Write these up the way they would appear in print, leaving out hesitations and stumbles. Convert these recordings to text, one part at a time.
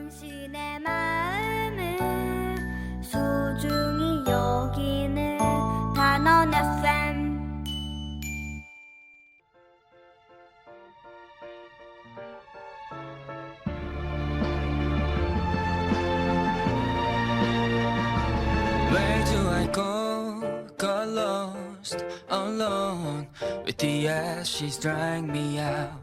당신의 마음을 소중히 여기는 단원 FM. Where do I go? Got lost alone with the ashes drying me out.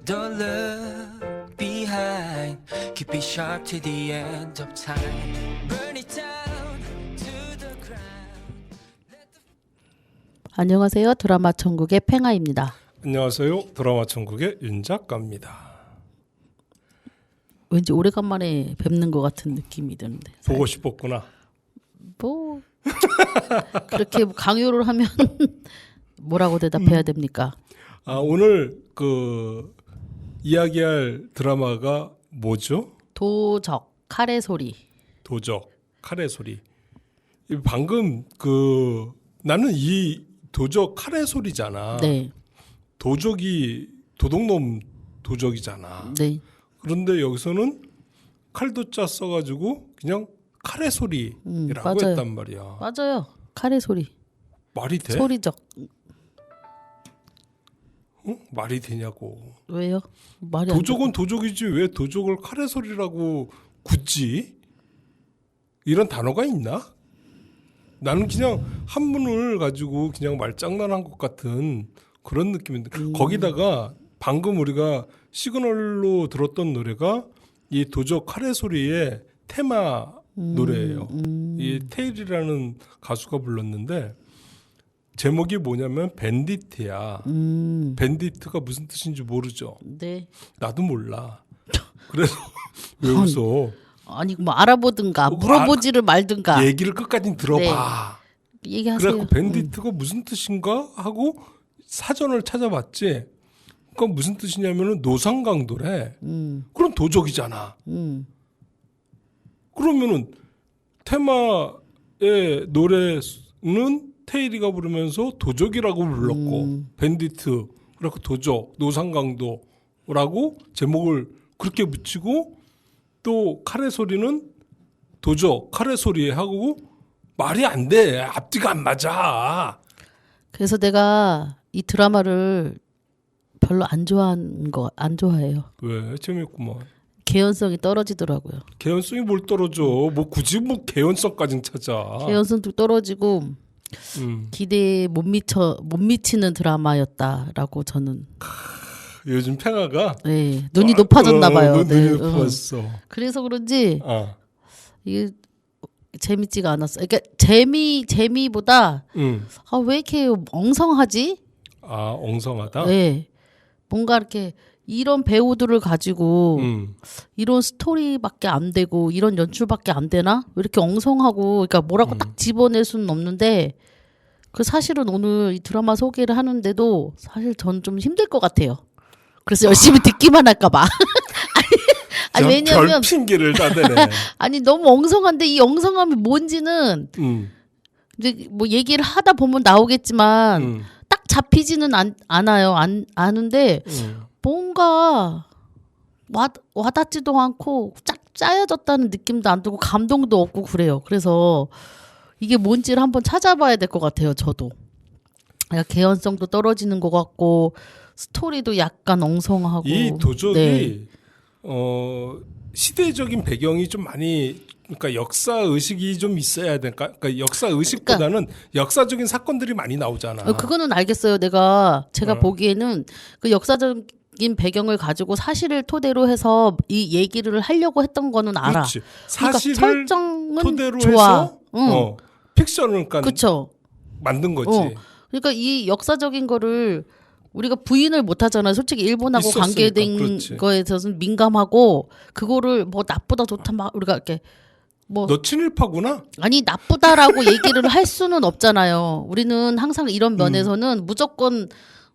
Don't look behind, keep it sharp to the end of time. Burn it down to the ground. 안녕하세요. 드라마 천국의 팽아입니다. 안녕하세요. 드라마 천국의 윤 작가입니다. 왠지 오래간만에 뵙는 것 같은 느낌이 드는데. 보고 싶었구나. 뭐 그렇게 강요를 하면 뭐라고 대답해야 됩니까? 오늘 그 이야기할 드라마가 뭐죠? 도적 카레 소리. 도적 카레 소리. 방금 그 나는 이 도적 카레 소리잖아. 네. 도적이 도둑놈 도적이잖아. 네. 그런데 여기서는 칼도자 써가지고 그냥 카레 소리라고 맞아요. 했단 말이야. 맞아요. 카레 소리. 말이 돼? 소리적. 응? 말이 되냐고. 왜요? 말이 안 도적은 도적이지 왜 도적을 카레 소리라고 굳지? 이런 단어가 있나? 나는 그냥 한문을 가지고 그냥 말장난한 것 같은 그런 느낌인데 거기다가 방금 우리가 시그널로 들었던 노래가 이 도적 카레 소리의 테마 노래예요. 이 테일이라는 가수가 불렀는데 제목이 뭐냐면 밴디트야. 밴디트가 무슨 뜻인지 모르죠. 네. 나도 몰라. 그래서 왜 웃어? 아니 뭐 알아보든가 물어보지를 말든가. 얘기를 끝까지 들어봐. 네. 얘기하세요. 그래갖고 밴디트가 무슨 뜻인가 하고 사전을 찾아봤지. 그건 무슨 뜻이냐면은 노상강도래. 그럼 도적이잖아. 그러면은 테마의 노래는 테일이가 부르면서 도적이라고 불렀고 밴디트 그래갖고 도적 노상강도라고 제목을 그렇게 붙이고 또 카레 소리는 도적 카레 소리 하고 말이 안 돼. 앞뒤가 안 맞아. 그래서 내가 이 드라마를 별로 안 좋아해요. 왜? 재밌구만. 개연성이 떨어지더라고요. 개연성이 뭘 떨어져. 뭐 굳이 뭐 개연성까진 찾아. 개연성도 떨어지고 기대에 못 미치는 드라마였다라고 저는. 요즘 팽아가 눈이 높아졌나 봐요. 눈이 높았어. 그래서 그런지 이게 재밌지가 않았어. 그러니까 재미보다 왜 이렇게 엉성하지? 엉성하다. 네. 뭔가 이렇게 이런 배우들을 가지고 이런 스토리밖에 안 되고 이런 연출밖에 안 되나? 왜 이렇게 엉성하고 그러니까 뭐라고 딱 집어낼 수는 없는데 그 사실은 오늘 이 드라마 소개를 하는데도 사실 전 좀 힘들 것 같아요. 그래서 열심히 듣기만 할까 봐. 아니 왜냐면 별 핑계를 다 대네. 아니 너무 엉성한데 이 엉성함이 뭔지는 이제 뭐 얘기를 하다 보면 나오겠지만 딱 잡히지는 않아요. 아는데 뭔가 와닿지도 않고 짝 짜여졌다는 느낌도 안 들고 감동도 없고 그래요. 그래서 이게 뭔지를 한번 찾아봐야 될 것 같아요. 저도. 그러니까 개연성도 떨어지는 것 같고 스토리도 약간 엉성하고. 이 도적이 네. 시대적인 배경이 좀 많이 그러니까 역사 의식이 좀 있어야 되니까 그러니까 역사 의식보다는 역사적인 사건들이 많이 나오잖아. 그거는 알겠어요. 제가 보기에는 그 역사적인 배경을 가지고 사실을 토대로 해서 이 얘기를 하려고 했던 거는 알아. 그렇지. 그러니까 사실을 설정은 토대로 좋아. 해서 픽션을 그러니까 그렇죠. 만든 거지. 그러니까 이 역사적인 거를 우리가 부인을 못 하잖아요. 솔직히 일본하고 있었으니까, 관계된 그렇지. 거에 대해서는 민감하고 그거를 뭐 나쁘다 좋다 막 우리가 이렇게 뭐 너 친일파구나? 아니 나쁘다라고 얘기를 할 수는 없잖아요. 우리는 항상 이런 면에서는 무조건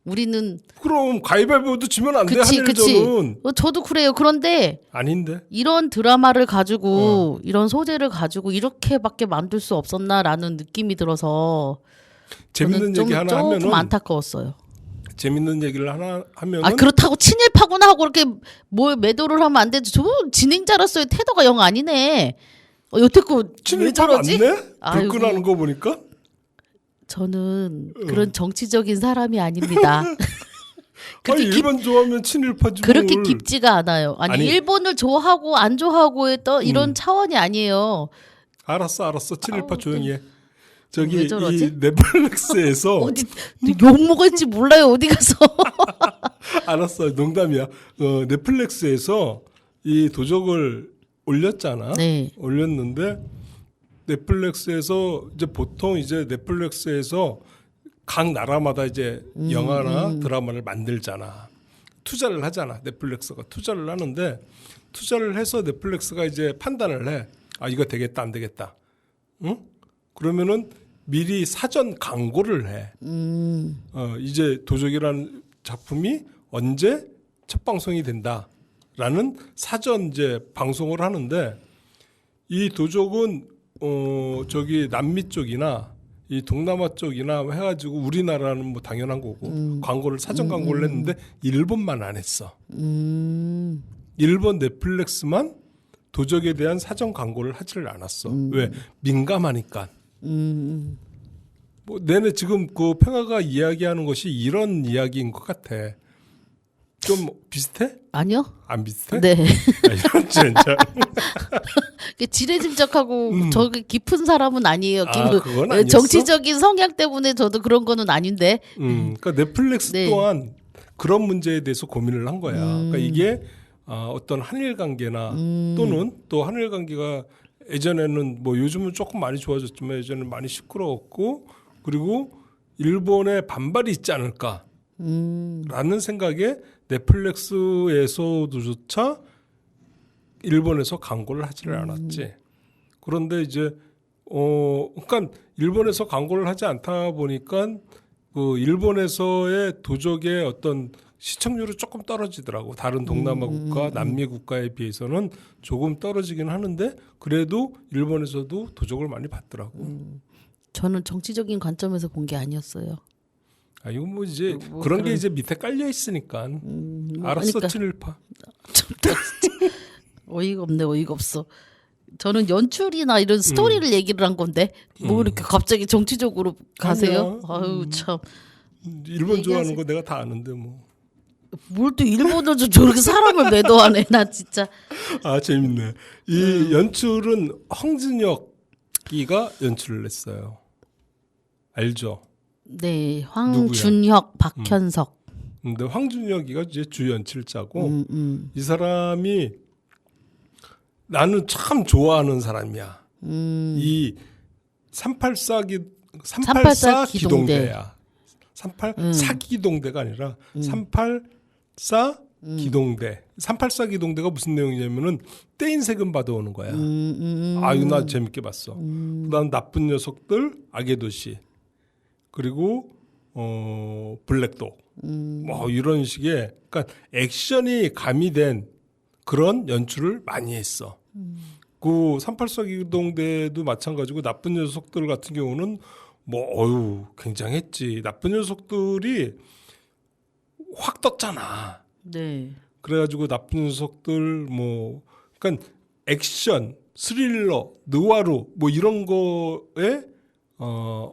우리는 그럼 가위바위보도 지면 안 돼. 그치. 한일전은. 저도 그래요. 그런데 아닌데. 이런 드라마를 가지고 이런 소재를 가지고 이렇게밖에 만들 수 없었나라는 느낌이 들어서 재밌는 저는 얘기 하나 조금 하면은 안타까웠어요. 재밌는 얘기를 하나 하면은 아 그렇다고 친일파구나 하고 그렇게 뭘 매도를 하면 안 되죠. 저 진행자로서의 태도가 영 아니네. 여태껏 왜 친일파 저러지? 맞네? 아이고. 불끈하는 거 보니까. 저는 그런 정치적인 사람이 아닙니다. 아니 그렇게 일본 좋아하면 친일파지 그렇게 뭘. 깊지가 않아요. 아니 아니. 일본을 좋아하고 안 좋아하고의 또 이런 차원이 아니에요. 알았어 친일파 아우, 조용히 해. 저기 왜 저러지? 이 넷플릭스에서 어디 욕 먹을지 몰라요 어디 가서. 알았어 농담이야. 넷플릭스에서 이 도적을 올렸잖아. 네. 올렸는데 넷플릭스에서 이제 보통 이제 넷플릭스에서 각 나라마다 이제 영화나 드라마를 만들잖아. 투자를 하잖아. 넷플릭스가 투자를 하는데 투자를 해서 넷플릭스가 이제 판단을 해. 아 이거 되겠다 안 되겠다. 응? 그러면은 미리 사전 광고를 해. 이제 도적이라는 작품이 언제 첫 방송이 된다라는 사전 이제 방송을 하는데 이 도적은 저기 남미 쪽이나 이 동남아 쪽이나 해가지고 우리나라는 뭐 당연한 거고 광고를 사전 광고를 했는데 일본만 안 했어. 일본 넷플릭스만 도적에 대한 사전 광고를 하지를 않았어. 왜? 민감하니까. 뭐 내내 지금 그 평화가 이야기하는 것이 이런 이야기인 것 같아. 좀 비슷해? 아니요. 안 비슷해? 네. 아, 이런 진짜. 지레짐작하고 저기 깊은 사람은 아니에요. 아, 그건 아니었어? 정치적인 성향 때문에 저도 그런 거는 아닌데. 그러니까 넷플릭스 네. 또한 그런 문제에 대해서 고민을 한 거야. 그러니까 이게 어떤 한일 관계나 또는 또 한일 관계가 예전에는 뭐 요즘은 조금 많이 좋아졌지만 예전에는 많이 시끄러웠고 그리고 일본에 반발이 있지 않을까라는 생각에 넷플릭스에서도조차 일본에서 광고를 하지를 않았지. 그런데 이제 그러니까 일본에서 광고를 하지 않다 보니까 그 일본에서의 도적의 어떤 시청률이 조금 떨어지더라고. 다른 동남아 국가, 남미 국가에 비해서는 조금 떨어지긴 하는데 그래도 일본에서도 도적을 많이 봤더라고. 저는 정치적인 관점에서 본 게 아니었어요. 아 이거 뭐 이제 그런 게 이제 밑에 깔려 있으니까 알았어 그러니까. 친일파. 어이가 없네, 어이가 없어. 저는 연출이나 이런 스토리를 얘기를 한 건데 뭐 이렇게 갑자기 정치적으로 가세요? 아유 참. 일본 좋아하는 얘기하세요. 거 내가 다 아는데 뭐. 뭘 또 일본을 좀 저렇게 사람을 매도하네, 나 진짜. 아 재밌네. 이 연출은 황진혁이가 연출을 했어요. 알죠? 네, 황준혁, 박현석. 근데 황준혁이가 이제 주 연출자고 이 사람이 나는 참 좋아하는 사람이야. 이 384 기동대야. 384 기동대가 아니라 384 기동대. 384 기동대가 무슨 내용이냐면은 떼인 세금 받아오는 거야. 아유 나 재밌게 봤어. 그다음 나쁜 녀석들, 악의 도시, 그리고 블랙독, 뭐 이런 식의 그러니까 액션이 가미된 그런 연출을 많이 했어. 그 384 기동대도 마찬가지고 나쁜 녀석들 같은 경우는 뭐 굉장했지. 나쁜 녀석들이 확 떴잖아. 네. 그래가지고 나쁜 녀석들 뭐 그러니까 액션, 스릴러, 느와르 뭐 이런 거에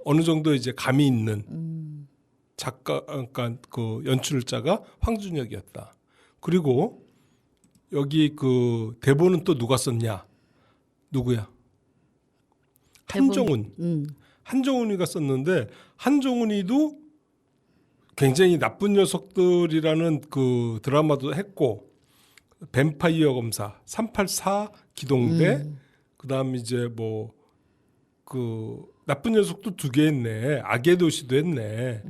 어느 정도 이제 감이 있는 작가 그러니까 그 연출자가 황준혁이었다. 그리고 여기 그 대본은 또 누가 썼냐? 누구야? 한정훈. 한정훈이가 썼는데 한정훈이도 굉장히 나쁜 녀석들이라는 그 드라마도 했고 뱀파이어 검사 384 기동대 그다음 이제 뭐 그 나쁜 녀석도 2개 했네. 악의 도시도 했네.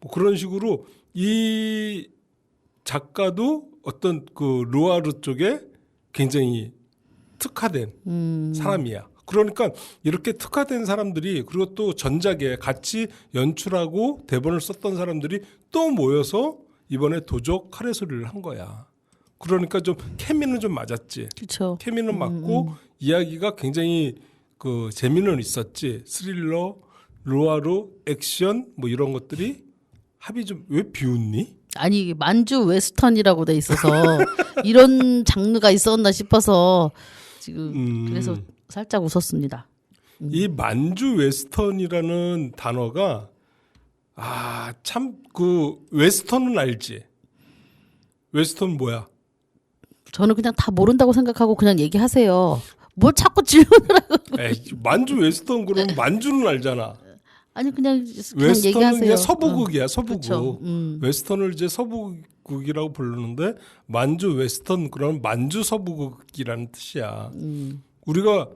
뭐 그런 식으로 이 작가도 어떤 그 루아르 쪽에 굉장히 특화된 사람이야. 그러니까 이렇게 특화된 사람들이 그리고 또 전작에 같이 연출하고 대본을 썼던 사람들이 또 모여서 이번에 도적 카레 소리를 한 거야. 그러니까 좀 케미는 좀 맞았지. 그렇죠. 케미는 맞고 이야기가 굉장히 그 재미는 있었지. 스릴러, 루아르, 액션 뭐 이런 것들이 합이 좀 왜 비웃니? 아니 만주 웨스턴이라고 돼 있어서 이런 장르가 있었나 싶어서 지금 그래서 살짝 웃었습니다. 이 만주 웨스턴이라는 단어가 참 그 웨스턴은 알지? 웨스턴 뭐야? 저는 그냥 다 모른다고 생각하고 그냥 얘기하세요. 뭘 자꾸 질문을 하고. 에이, 만주 웨스턴 그러면 만주는 알잖아. 아니 그냥 웨스턴은 얘기하세요. 그냥 서부극이야, 서부극. 그쵸. 웨스턴을 이제 서부극이라고 부르는데 만주 웨스턴 그러면 만주 서부극이라는 뜻이야. 우리가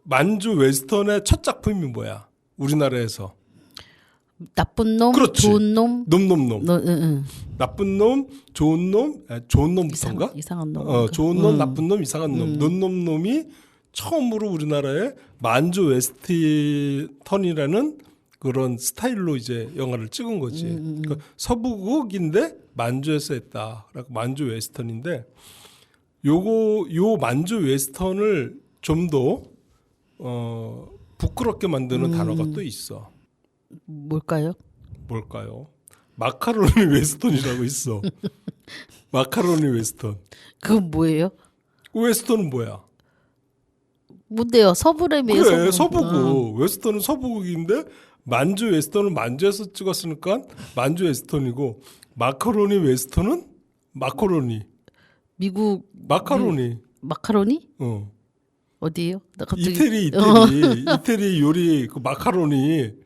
만주 웨스턴의 첫 작품이 뭐야? 우리나라에서. 나쁜 놈, 그렇지. 좋은 놈, 놈. 응. 나쁜 놈, 좋은 놈, 좋은 놈부터인가? 이상한 놈. 좋은 놈, 나쁜 놈, 이상한 놈. 놈이 처음으로 우리나라에 만주 웨스턴이라는 그런 스타일로 이제 영화를 찍은 거지. 그러니까 서부극인데 만주에서 했다. 그래서 만주 웨스턴인데 요 만주 웨스턴을 좀 더 부끄럽게 만드는 단어가 또 있어. 뭘까요? 뭘까요? 마카로니 웨스턴이라고 있어. 마카로니 웨스턴. 그건 뭐예요? 웨스턴은 뭐야? 뭔데요? 서부래미에서 그래, 서부극. 웨스턴은 서부극인데 만주 웨스턴은 만주에서 찍었으니까 만주 웨스턴이고 마카로니 웨스턴은 마카로니. 미국 마카로니. 마카로니? 어디예요? 나 갑자기 이태리 요리 그 마카로니.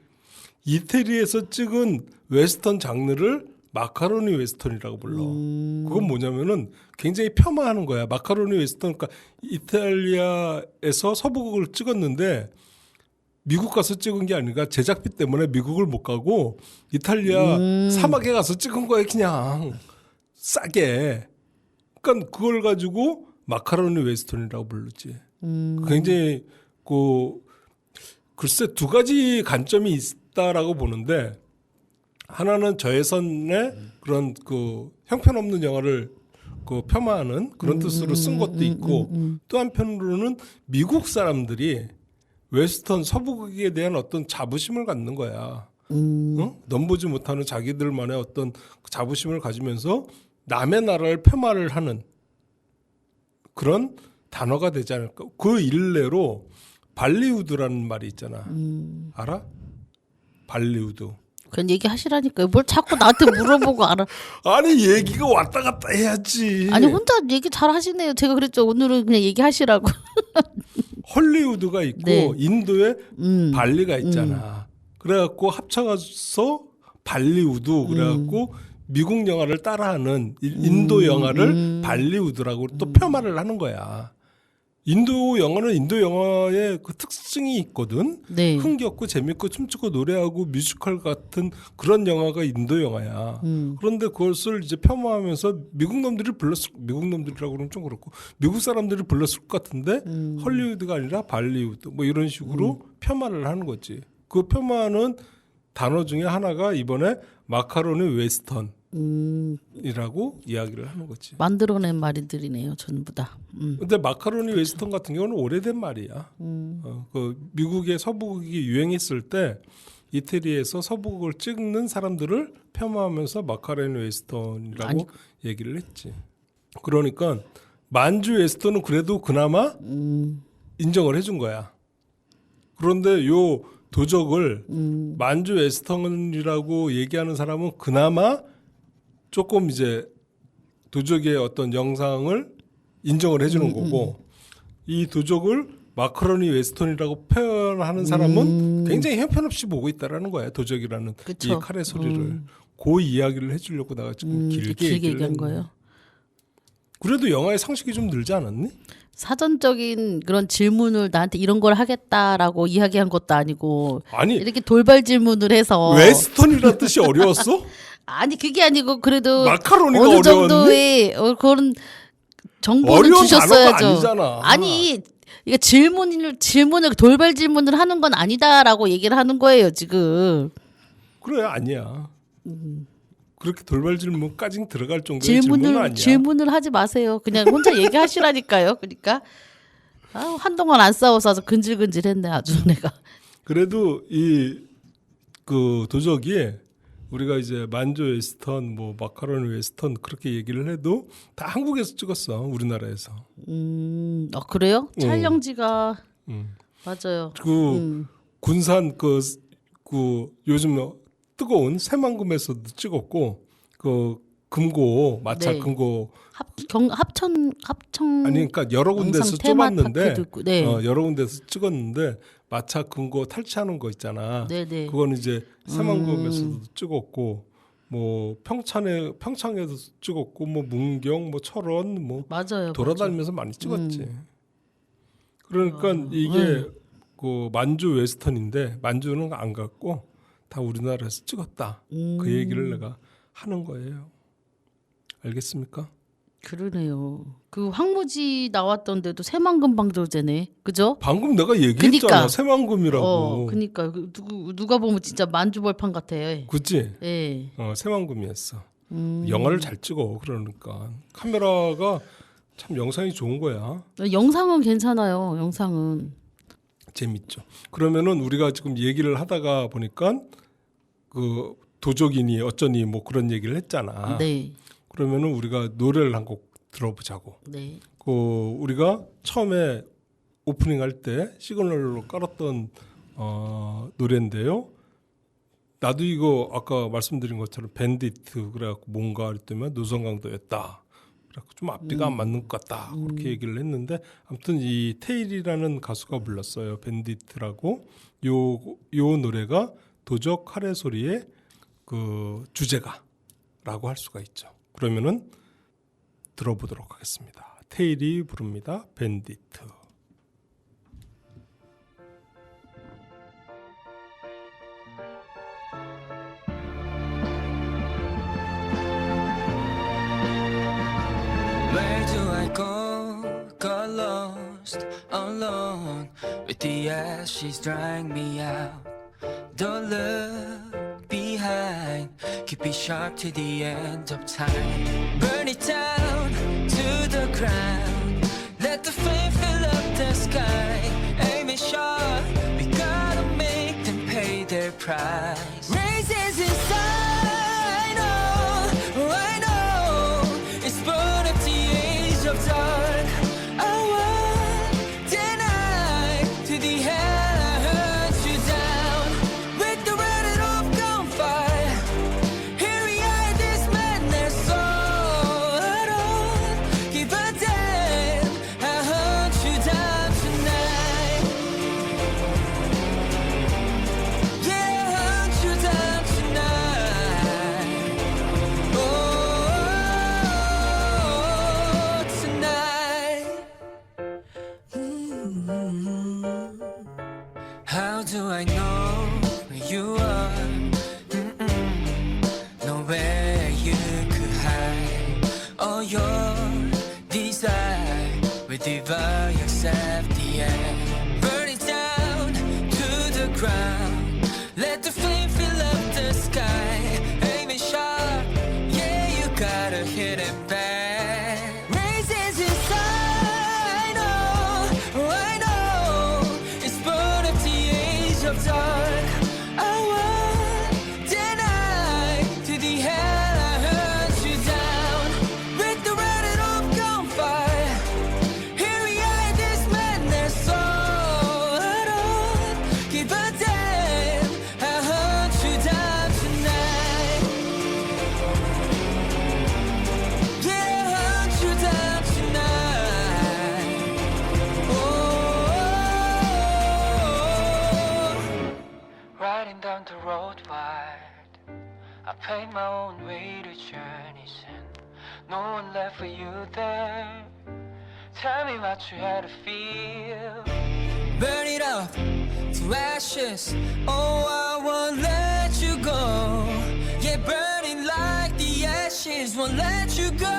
이태리에서 찍은 웨스턴 장르를 마카로니 웨스턴이라고 불러. 그건 뭐냐면은 굉장히 폄하하는 거야. 마카로니 웨스턴, 그러니까 이탈리아에서 서부극을 찍었는데 미국 가서 찍은 게 아니라 제작비 때문에 미국을 못 가고 이탈리아 사막에 가서 찍은 거야 그냥 싸게. 그러니까 그걸 가지고 마카로니 웨스턴이라고 부르지. 굉장히 글쎄 두 가지 관점이 있다라고 보는데 하나는 저예산의 그런 그 형편없는 영화를 그 폄하하는 그런 뜻으로 쓴 것도 있고 또 한편으로는 미국 사람들이 웨스턴 서부극에 대한 어떤 자부심을 갖는 거야. 넘보지 못하는 자기들만의 어떤 자부심을 가지면서 남의 나라를 폄하를 하는 그런 단어가 되지 않을까. 그 일례로 발리우드라는 말이 있잖아. 알아? 발리우드. 그냥 얘기하시라니까요. 뭘 자꾸 나한테 물어보고 알아. 아니 얘기가 왔다 갔다 해야지. 아니 혼자 얘기 잘 하시네요. 제가 그랬죠. 오늘은 그냥 얘기하시라고. 헐리우드가 있고 네. 인도에 발리가 있잖아. 그래갖고 합쳐서 발리우드 그래갖고 미국 영화를 따라하는 인도 영화를 발리우드라고 또 폄하를 하는 거야. 인도 영화는 인도 영화의 그 특징이 있거든. 네. 흥겹고 재밌고 춤추고 노래하고 뮤지컬 같은 그런 영화가 인도 영화야. 그런데 그것을 이제 폄하하면서 미국 놈들이라고 그러면 좀 그렇고 미국 사람들이 불렀을 것 같은데 헐리우드가 아니라 발리우드 뭐 이런 식으로 폄하를 하는 거지. 그 폄하는 단어 중에 하나가 이번에 마카로니 웨스턴. 이라고 이야기를 하는 거지. 만들어낸 말들이네요, 전부 다. 근데 마카로니 웨스턴 같은 경우는 오래된 말이야. 그 미국의 서부극이 유행했을 때 이태리에서 서부극을 찍는 사람들을 폄하하면서 마카로니 웨스턴이라고 얘기를 했지. 그러니까 만주 웨스턴은 그래도 그나마 인정을 해준 거야. 그런데 요 도적을 만주 웨스턴이라고 얘기하는 사람은 그나마 조금 이제 도적의 어떤 영상을 인정을 해주는 거고 이 도적을 마카로니 웨스턴이라고 표현하는 사람은 굉장히 형편없이 보고 있다라는 거야. 도적이라는 그쵸. 이 칼의 소리를 그 이야기를 해주려고 내가 지금 길게 얘기한 거예요. 그래도 영화의 상식이 좀 늘지 않았니? 사전적인 그런 질문을 나한테 이런 걸 하겠다라고 이야기한 것도 아니고 아니 이렇게 돌발 질문을 해서 웨스턴이라는 뜻이 어려웠어? 아니 그게 아니고 그래도 마카로니가 어느 어려웠니? 정도의 그런 정보는 어려운 주셨어야죠. 단어가 아니잖아. 아니 이게 질문을 돌발 질문을 하는 건 아니다라고 얘기를 하는 거예요 지금. 그래 아니야. 그렇게 돌발 질문까지 들어갈 정도의 질문은 아니야. 질문을 하지 마세요. 그냥 혼자 얘기하시라니까요. 그러니까 한동안 안 싸워서 아주 근질근질했네 아주 내가. 그래도 이 그 도적이 우리가 이제 만조 웨스턴, 뭐 마카로니 웨스턴 그렇게 얘기를 해도 다 한국에서 찍었어, 우리나라에서. 아 그래요? 촬영지가 맞아요. 그 군산 그 요즘 뜨거운 새만금에서도 찍었고 그 금고 마차 네. 금고 합천 아니 그러니까 여러 군데서 영상 좁았는데 테마파크도 있고, 네. 여러 군데서 찍었는데 마차 금고 탈취하는 거 있잖아. 네네. 그거는 이제 새만금에서도 찍었고 뭐 평창에도 찍었고 뭐 문경 뭐 철원 뭐 맞아요. 돌아다니면서 많이 찍었지. 그러니까 이게 그 만주 웨스턴인데 만주는 안 갔고 다 우리나라에서 찍었다. 그 얘기를 내가 하는 거예요. 알겠습니까? 그러네요. 그 황무지 나왔던 데도 새만금 방조제네. 그죠? 방금 내가 얘기했잖아. 그니까. 새만금이라고. 그니까 누가 보면 진짜 만주벌판 같아. 그치? 예. 새만금이었어. 영화를 잘 찍어. 그러니까 카메라가 참 영상이 좋은 거야. 영상은 괜찮아요. 영상은. 재밌죠. 그러면은 우리가 지금 얘기를 하다가 보니까 그 도적이니 어쩌니 뭐 그런 얘기를 했잖아. 네. 그러면은 우리가 노래를 한 곡 들어보자고. 네. 그 우리가 처음에 오프닝 할 때 시그널로 깔았던 노래인데요. 나도 이거 아까 말씀드린 것처럼 밴디트 그래갖고 뭔가 했더니 노성강도였다. 그래갖고 좀 앞뒤가 안 맞는 것 같다. 그렇게 얘기를 했는데 아무튼 이 테일이라는 가수가 불렀어요. 밴디트라고. 요 노래가 도적 카레 소리의 그 주제가라고 할 수가 있죠. 그러면은 들어보도록 하겠습니다. 테일이 부릅니다. 밴디트. Where do I go? Got lost alone with the ashes drying me out. Don't look behind, keep it sharp to the end of time. Burn it down to the ground, let the flame fill up the sky. Aim it sharp, we gotta make them pay their price. Races inside, oh, I know it's born of the age of dark. I won't deny to the hell I hurt you down with the running of gunfire. Here we are, this madness, so I don't give a damn. I hunt you down tonight. Yeah, I hunt you down tonight. Oh, tonight. How do I know where you are? Nowhere you could hide. All your desire will devour yourself the end. Burn it down to the ground. Let the flame fill up the sky. Aim it sharp, yeah, you gotta hit it back. Races inside, oh, I know it's born of the age of dark. I won't deny to the hell I hurt you down with the running of gunfire. Here we are, this madness, so I don't give a damn. I hunt you down tonight. Yeah, I hunt you down tonight. Oh, riding down the road wide, I paid my own way to journeys and no one left for you there. Tell me what you had to feel. Burn it up to ashes. Oh, I won't let you go. Yeah, burning like the ashes won't let you go.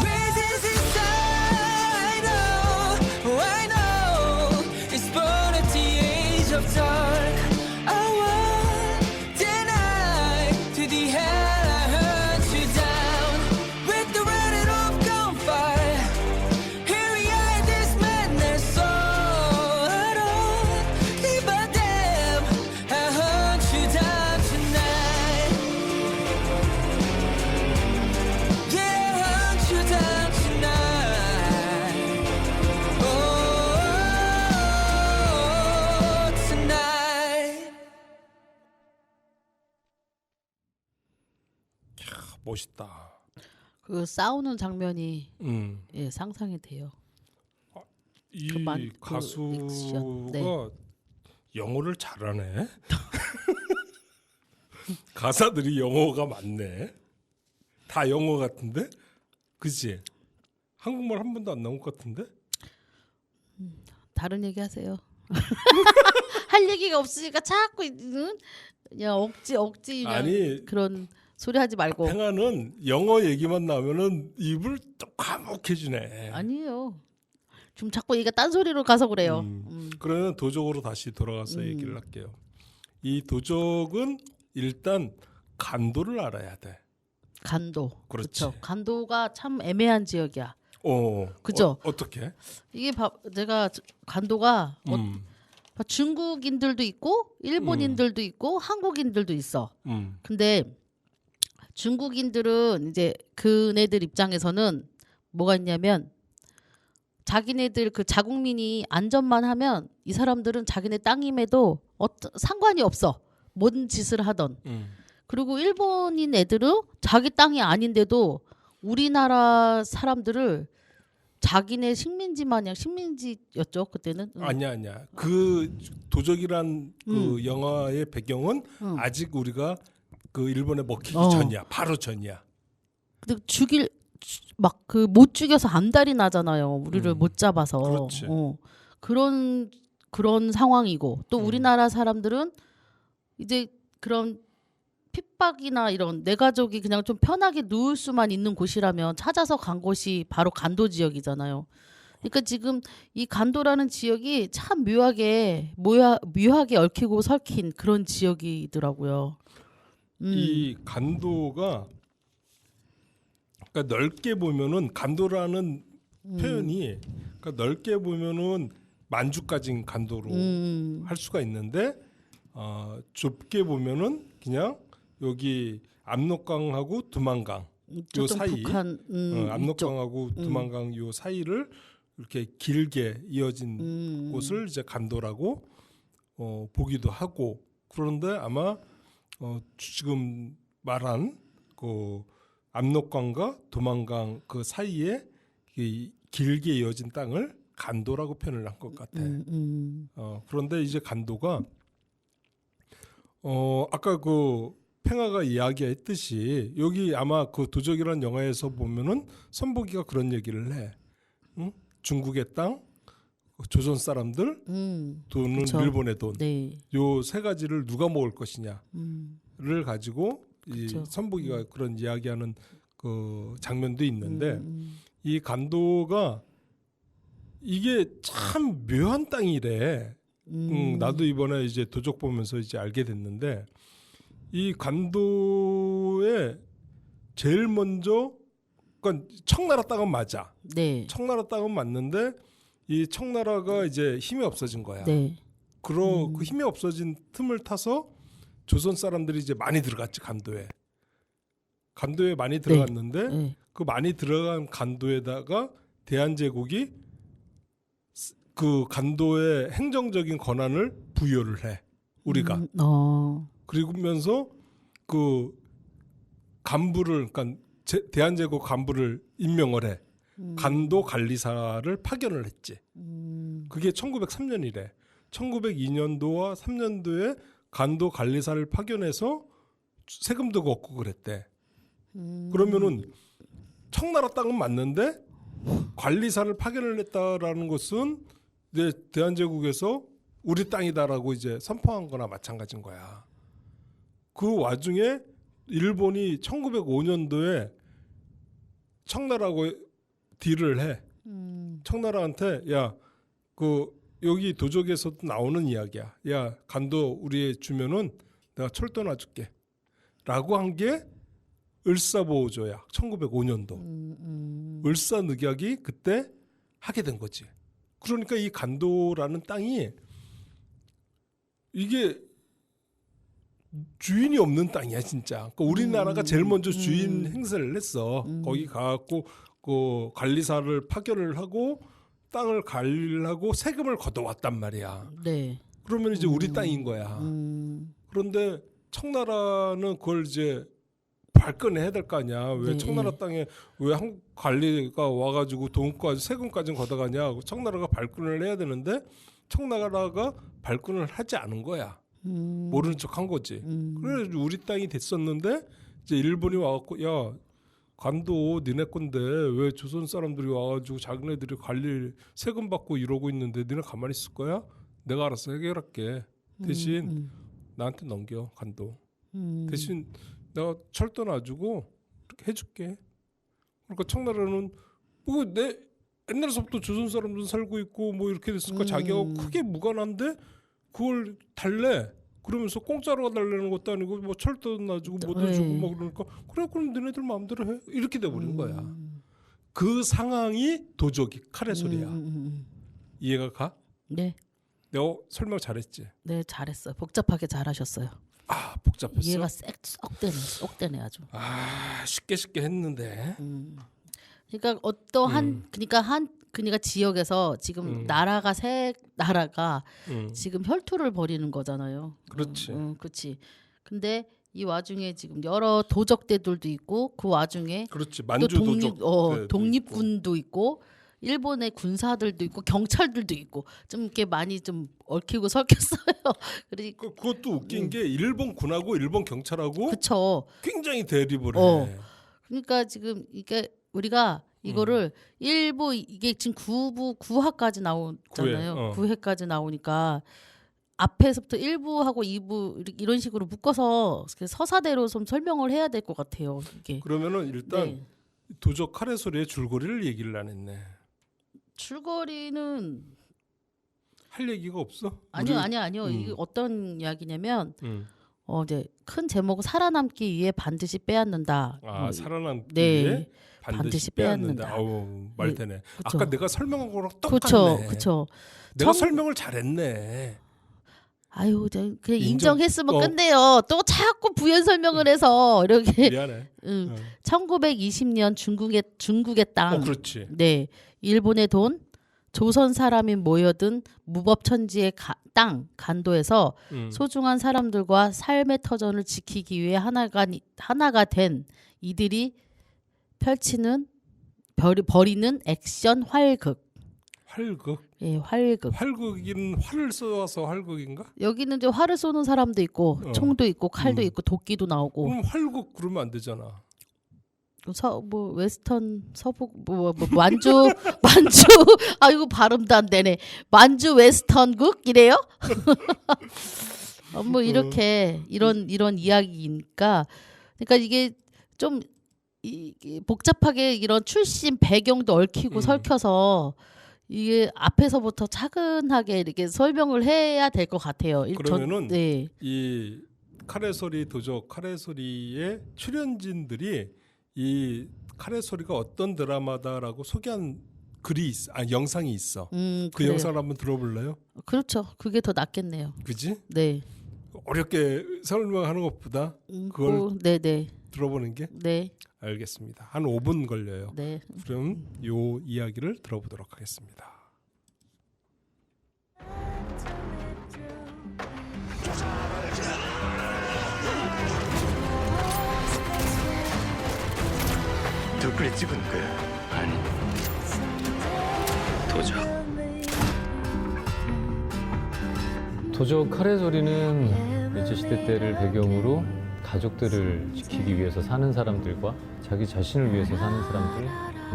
Races inside, oh, I know it's born at the age of dark. I won't deny to the hell I hurt you down with the running of gunfire. Here we are, this madness, so I don't give a damn. I hunt you down tonight. 멋있다. 그 싸우는 장면이 음. 예, 상상이 돼요. 이 그 가수가 액션. 네. 영어를 잘하네. 가사들이 영어가 많네. 다 영어 같은데, 그치? 한국말 한 번도 안 나온 것 같은데? 다른 얘기 하세요. 할 얘기가 없으니까 자꾸 그냥 억지 그냥 아니, 그런 소리 하지 말고. 팽아는 영어 얘기만 나오면은 입을 또 과묵해주네. 아니에요. 좀 자꾸 얘가 딴 소리로 가서 그래요. 그러면 도적으로 다시 돌아가서 얘기를 할게요. 이 도적은 일단 간도를 알아야 돼. 간도. 그렇지. 그쵸? 간도가 참 애매한 지역이야. 그죠? 어떻게? 이게 내가 간도가 중국인들도 있고 일본인들도 있고 한국인들도 있어. 근데 중국인들은 이제 그네들 입장에서는 뭐가 있냐면 자기네들 그 자국민이 안전만 하면 이 사람들은 자기네 땅임에도 상관이 없어. 뭔 짓을 하던. 그리고 일본인 애들은 자기 땅이 아닌데도 우리나라 사람들을 자기네 식민지 마냥 식민지였죠 그때는. 아니야. 그 도적이란 그 영화의 배경은 아직 우리가 그 일본에 먹히기 전이야. 바로 전이야. 근데 막 그 못 죽여서 안달이 나잖아요. 우리를 못 잡아서. 그렇지. 그런 상황이고 또 우리나라 사람들은 이제 그런 핍박이나 이런 내 가족이 그냥 좀 편하게 누울 수만 있는 곳이라면 찾아서 간 곳이 바로 간도 지역이잖아요. 그러니까 지금 이 간도라는 지역이 참 묘하게 얽히고 설킨 그런 지역이더라고요. 이 간도가 그러니까 넓게 보면은 간도라는 표현이 그러니까 넓게 보면은 만주까지 간도로 할 수가 있는데 좁게 보면은 그냥 여기 압록강하고 두만강 요 사이 압록강하고 두만강 요 사이를 이렇게 길게 이어진 곳을 이제 간도라고 보기도 하고 그런데 아마 지금 말한 그 압록강과 두만강 그 사이에 길게 이어진 땅을 간도라고 표현을 한 것 같아. 그런데 이제 간도가 아까 그 팽아가 이야기했듯이 여기 아마 그 도적이라는 영화에서 보면은 선보기가 그런 얘기를 해. 응? 중국의 땅, 조선 사람들, 돈은 그쵸. 일본의 돈. 네. 요 세 가지를 누가 먹을 것이냐를 가지고 이 그쵸. 선보기가 그런 이야기하는 그 장면도 있는데 이 간도가 이게 참 묘한 땅이래. 나도 이번에 이제 도적 보면서 이제 알게 됐는데 이 간도에 제일 먼저 그러니까 청나라 땅은 맞아. 네. 청나라 땅은 맞는데 이 청나라가 이제 힘이 없어진 거야. 네. 그 힘이 없어진 틈을 타서 조선 사람들이 이제 많이 들어갔지 간도에. 간도에 많이 들어갔는데 네. 그 많이 들어간 간도에다가 대한제국이 그 간도의 행정적인 권한을 부여를 해. 우리가. 그러면서 그 간부를 그러니까 대한제국 간부를 임명을 해. 간도 관리사를 파견을 했지. 그게 1903년이래. 1902년도와 3년도에 간도 관리사를 파견해서 세금도 걷고 그랬대. 그러면은 청나라 땅은 맞는데 관리사를 파견을 했다라는 것은 이제 대한제국에서 우리 땅이다라고 이제 선포한 거나 마찬가지인 거야. 그 와중에 일본이 1905년도에 청나라하고 딜을 해. 청나라한테 야, 그 여기 도적에서도 나오는 이야기야. 야, 간도 우리 주면은 내가 철도 놔줄게. 라고 한 게 을사보호조야. 1905년도. 을사늑약이 그때 하게 된 거지. 그러니까 이 간도라는 땅이 이게 주인이 없는 땅이야 진짜. 그러니까 우리나라가 제일 먼저 주인 행세를 했어. 거기 가갖고 그 관리사를 파견을 하고 땅을 관리를 하고 세금을 걷어왔단 말이야. 네. 그러면 이제 우리 땅인 거야. 그런데 청나라는 그걸 이제 발끈해야 될 거 아니야. 왜 네, 청나라 땅에 왜 한국 관리가 와가지고 돈까지 세금까지 걷어가냐. 청나라가 발끈을 해야 되는데 청나라가 발끈을 하지 않은 거야. 모르는 척 한 거지. 그래 우리 땅이 됐었는데 이제 일본이 와갖고 야 관도 니네 건데 왜 조선 사람들이 와가지고 자기네들이 관리 세금 받고 이러고 있는데 니네 가만히 있을 거야? 내가 알아서 해결할게. 대신 나한테 넘겨 관도. 대신 내가 철도 놔주고 이렇게 해줄게. 그러니까 청나라는 뭐 내 옛날서부터 조선 사람들 살고 있고 뭐 이렇게 됐으니까 자기가 크게 무관한데 그걸 달래. 그러면서 공짜로 달래는 것도 아니고 뭐 철도 놔주고 뭐도 주고 뭐 그러니까 그래 그럼 너네들 마음대로 해 이렇게 돼버린 거야. 그 상황이 도적이 칼의 소리야. 이해가 가? 네. 내가 설명 잘했지? 네, 잘했어요. 복잡하게 잘하셨어요. 아 복잡했어? 이해가 쏙 되네 아주. 아 쉽게 했는데. 그러니까 어떠한 그러니까 지역에서 지금 나라가 세 나라가 지금 혈투를 벌이는 거잖아요. 그렇지. 그렇지. 근데 이 와중에 지금 여러 도적대들도 있고 그 와중에 그렇지. 또 만주 도적 독립군도 있고 일본의 군사들도 있고 경찰들도 있고 좀 이렇게 많이 좀 얽히고 설켰어요. 그러니까 그것도 웃긴 게 일본 군하고 일본 경찰하고 그쵸. 굉장히 대립을 해. 그러니까 지금 이게 우리가 이거를 일부 이게 지금 9부 9화까지 나오잖아요. 9회까지 나오니까 앞에서부터 1부하고 2부 이런 식으로 묶어서 서사대로 좀 설명을 해야 될 것 같아요. 이게. 그러면은 일단 네. 도적 칼의 소리의 줄거리를 얘기를 안 했네. 줄거리는 할 얘기가 없어? 아니요. 이게 어떤 이야기냐면 이제 큰 제목은 살아남기 위해 반드시 빼앗는다. 살아남기 네. 위해 반드시 빼앗는다. 아우 말 되네. 그쵸. 아까 내가 설명한 거랑 똑같네. 그렇죠. 내가 설명을 잘했네. 아유, 그냥 인정했으면 끝내요. 또 자꾸 부연 설명을 해서 이렇게. 미안해. 1920년 중국의 땅. 그렇지. 네, 일본의 돈, 조선 사람이 모여든 무법천지의 땅 간도에서 소중한 사람들과 삶의 터전을 지키기 위해 하나가 된 이들이 펼치는 벌이는 액션 활극. 활극? 예, 활극. 활극인 활을 쏘아서 활극인가? 여기는 이제 활을 쏘는 사람도 있고 총도 있고 칼도 있고 도끼도 나오고. 그럼 활극 그러면 안 되잖아. 뭐 웨스턴 서북 뭐 만주 아이고 발음도 안 되네. 만주 웨스턴극 이래요? 뭐 이렇게 이런 이야기니까 그러니까 이게 좀 복잡하게 이런 출신 배경도 얽히고 설켜서 이게 앞에서부터 차근하게 이렇게 설명을 해야 될 것 같아요. 그러면은 네. 이 칼의 소리 도적 칼의 소리의 출연진들이 이 칼의 소리가 어떤 드라마다라고 소개한 영상이 있어. 그 그래요. 영상을 한번 들어볼래요? 그렇죠. 그게 더 낫겠네요. 그지? 네. 어렵게 설명하는 것보다 그걸 네네. 들어보는 게 네. 알겠습니다. 한 5분 걸려요. 네. 그럼 요 이야기를 들어보도록 하겠습니다. 두플이 찍은 거야? 아니 도적 칼의 소리는 일제시대 때를 배경으로 가족들을 지키기 위해서 사는 사람들과 자기 자신을 위해서 사는 사람들,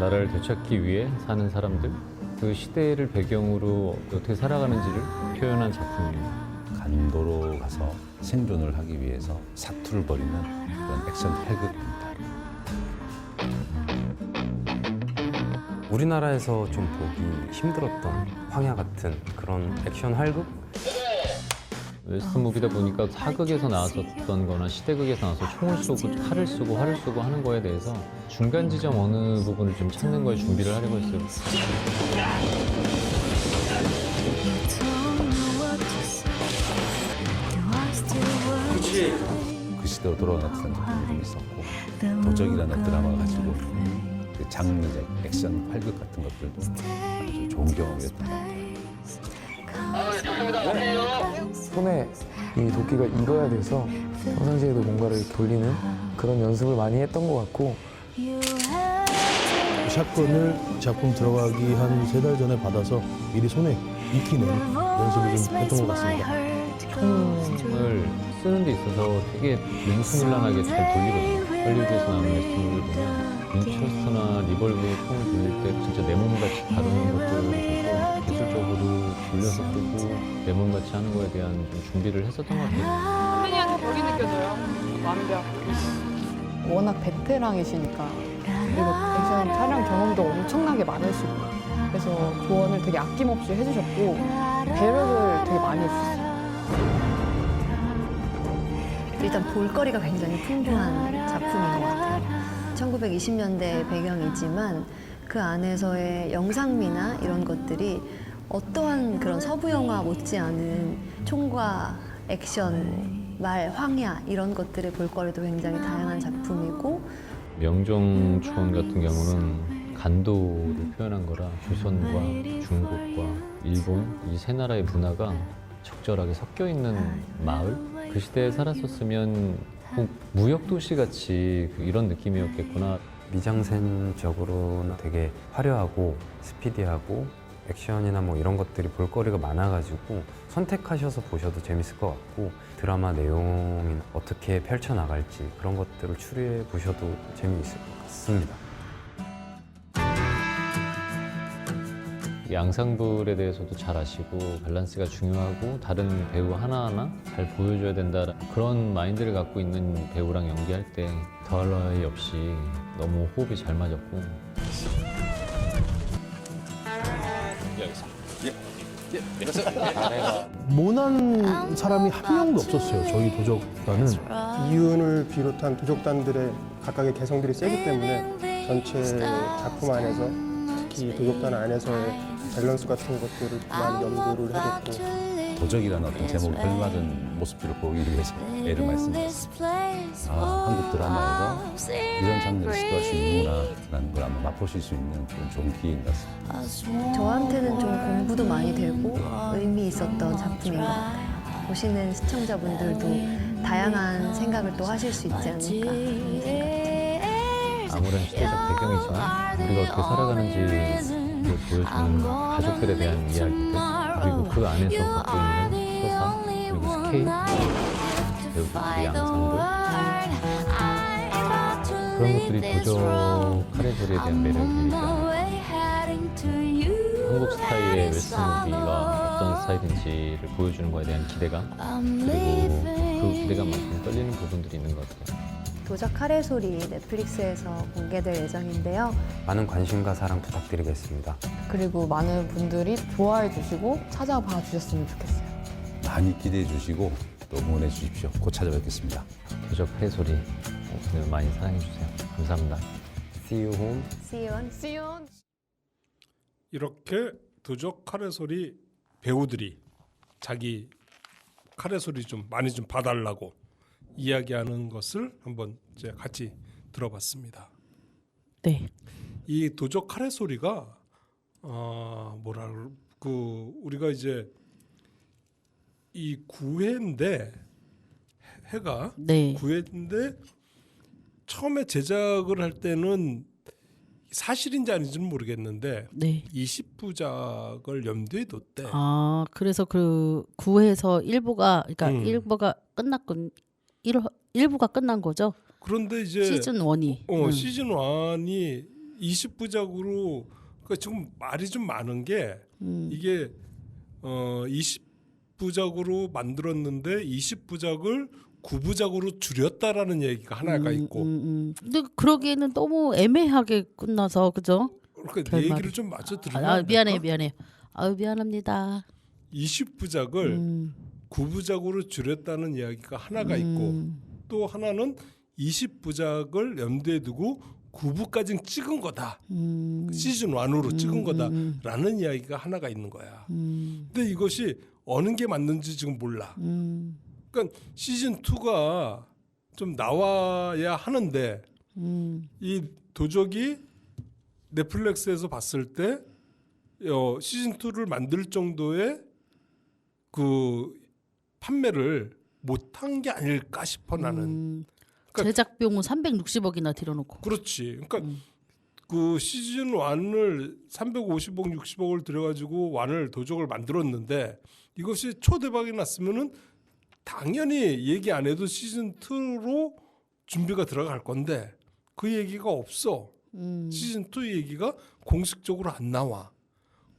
나라를 되찾기 위해 사는 사람들, 그 시대를 배경으로 어떻게 살아가는지를 표현한 작품입니다. 간도로 가서 생존을 하기 위해서 사투를 벌이는 그런 액션 활극입니다. 우리나라에서 좀 보기 힘들었던 황야 같은 그런 액션 활극? 웨스턴 무비다 보니까 사극에서 나왔었던 거나 시대극에서 나와서 총을 쏘고 칼을 쏘고 활을 쏘고 하는 거에 대해서 중간 지점 어느 부분을 좀 찾는 거에 준비를 하려고 했어요. 그 시대로 돌아갔다는 작품이 좀 있었고 도적이라는 드라마가 가지고 그 장르적 액션 활극 같은 것들도 아주 좋은 경험이었던 것 같아요. 손에 이 도끼가 익어야 돼서 평상시에도 뭔가를 돌리는 그런 연습을 많이 했던 것 같고 샷건을 작품 들어가기 한 3달 전에 받아서 미리 손에 익히는 연습을 좀 했던 것 같습니다. 총을 쓰는 데 있어서 되게 능수능란하게 잘 돌리거든요. 헐리우드에서 나오는 웹툰을 보면 윈체스터나 리볼브의 총을 돌릴 때 진짜 내 몸같이 다루는 것들을 보고 기술적으로 돌려서 쓰고 내 몸같이 하는 거에 대한 좀 준비를 했었던 것 같아요. 선배님한테 벽이 느껴져요. 완벽. 워낙 베테랑이시니까 그리고 액션 촬영 경험도 엄청나게 많으시고 그래서 조언을 되게 아낌없이 해주셨고 배려를 되게 많이 해주셨어요. 일단 볼거리가 굉장히 풍부한 작품인 것 같아요. 1920년대 배경이지만 그 안에서의 영상미나 이런 것들이 어떠한 그런 서부 영화 못지않은 총과 액션, 말, 황야 이런 것들의 볼거리도 굉장히 다양한 작품이고 명종촌 같은 경우는 간도를 표현한 거라 조선과 중국과 일본 이 세 나라의 문화가 적절하게 섞여 있는 마을? 그 시대에 살았었으면 꼭 무역도시 같이 이런 느낌이었겠구나. 미장센적으로는 되게 화려하고 스피디하고 액션이나 뭐 이런 것들이 볼거리가 많아가지고 선택하셔서 보셔도 재밌을 것 같고 드라마 내용이 어떻게 펼쳐나갈지 그런 것들을 추리해 보셔도 재미있을 것 같습니다. 양상불에 대해서도 잘 아시고 밸런스가 중요하고 다른 배우 하나하나 잘 보여줘야 된다 그런 마인드를 갖고 있는 배우랑 연기할 때 더할 나위 없이 너무 호흡이 잘 맞았고 모난 사람이 한 명도 없었어요. 저희 도적단은. 이윤을 비롯한 도적단들의 각각의 개성들이 세기 때문에 전체 작품 안에서 특히 도적단 안에서의 밸런스 같은 것들을 많이 염두를 해뒀고 도적이라는 어떤 제목에 걸맞은 모습들을 보기 위해서 애를 많이 씁니다. 아, 한국 드라마에서 이런 장르를 시도할 수 있는구나라는 걸 한번 맛보실 수 있는 그런 좋은 기회인 것 같습니다. 저한테는 좀 공부도 많이 되고 의미 있었던 작품인 것 같아요. 보시는 시청자분들도 다양한 생각을 또 하실 수 있지 않을까 하는 생각. 아무런 시대적 배경이지만 우리가 어떻게 살아가는지 보여주는 가족들에 대한 이야기들 그리고 그 안에서 갖고 있는 서사 그리고 스케일 배우들의 양상들 그런 것들이 도적 카레소리에 대한 매력이니까 한국 스타일의 웨스턴 무비가 어떤 스타일인지를 보여주는 거에 대한 기대감 그리고 그 기대감만큼 떨리는 부분들이 있는 것 같아요. 도적 카레 소리 넷플릭스에서 공개될 예정인데요. 많은 관심과 사랑 부탁드리겠습니다. 그리고 많은 분들이 좋아해 주시고 찾아봐 주셨으면 좋겠어요. 많이 기대해 주시고 또 응원해 주십시오. 곧 찾아뵙겠습니다. 도적 카레소리 많이 사랑해 주세요. 감사합니다. See you home. See you on. See you on. 이렇게 도적 카레소리 배우들이 자기 카레소리 좀 많이 좀 봐달라고 이야기하는 것을 한번 이제 같이 들어봤습니다. 네. 이 도적 카레소리가 우리가 이제 이 9회인데 해가 네. 9회인데 처음에 제작을 할 때는 사실인지 아닌지는 모르겠는데 네. 20부작을 염두에 뒀대. 아, 그래서 그 9회에서 1부가 그러니까 1부가 끝났군. 1부가 끝난 거죠. 그런데 이제 시즌 1이 시즌 1이 20부작으로 그러니까 지금 말이 좀 많은 게 이게 20부작으로 만들었는데 20부작을 9부작으로 줄였다라는 얘기가 하나가 있고. 근데 그러기에는 너무 애매하게 끝나서 그죠? 그러니까 내 얘기를 좀 맞춰 드리면 미안해요. 아유 미안합니다. 20부작을 9부작으로 줄였다는 이야기가 하나가 있고 또 하나는 20부작을 염두에 두고 9부까지는 찍은 거다. 시즌 1으로 찍은 거다라는 이야기가 하나가 있는 거야. 근데 이것이 어느 게 맞는지 지금 몰라. 그러니까 시즌 2가 좀 나와야 하는데 이 도적이 넷플릭스에서 봤을 때 시즌 2를 만들 정도의 그 판매를 못한 게 아닐까 싶어 나는. 그러니까 제작 비용은 360억이나 들여놓고. 그렇지. 그러니까 그 시즌 1을 350억, 60억을 들여가지고 완을 도적을 만들었는데 이것이 초대박이 났으면은 당연히 얘기 안 해도 시즌 2로 준비가 들어갈 건데 그 얘기가 없어. 시즌 2 얘기가 공식적으로 안 나와.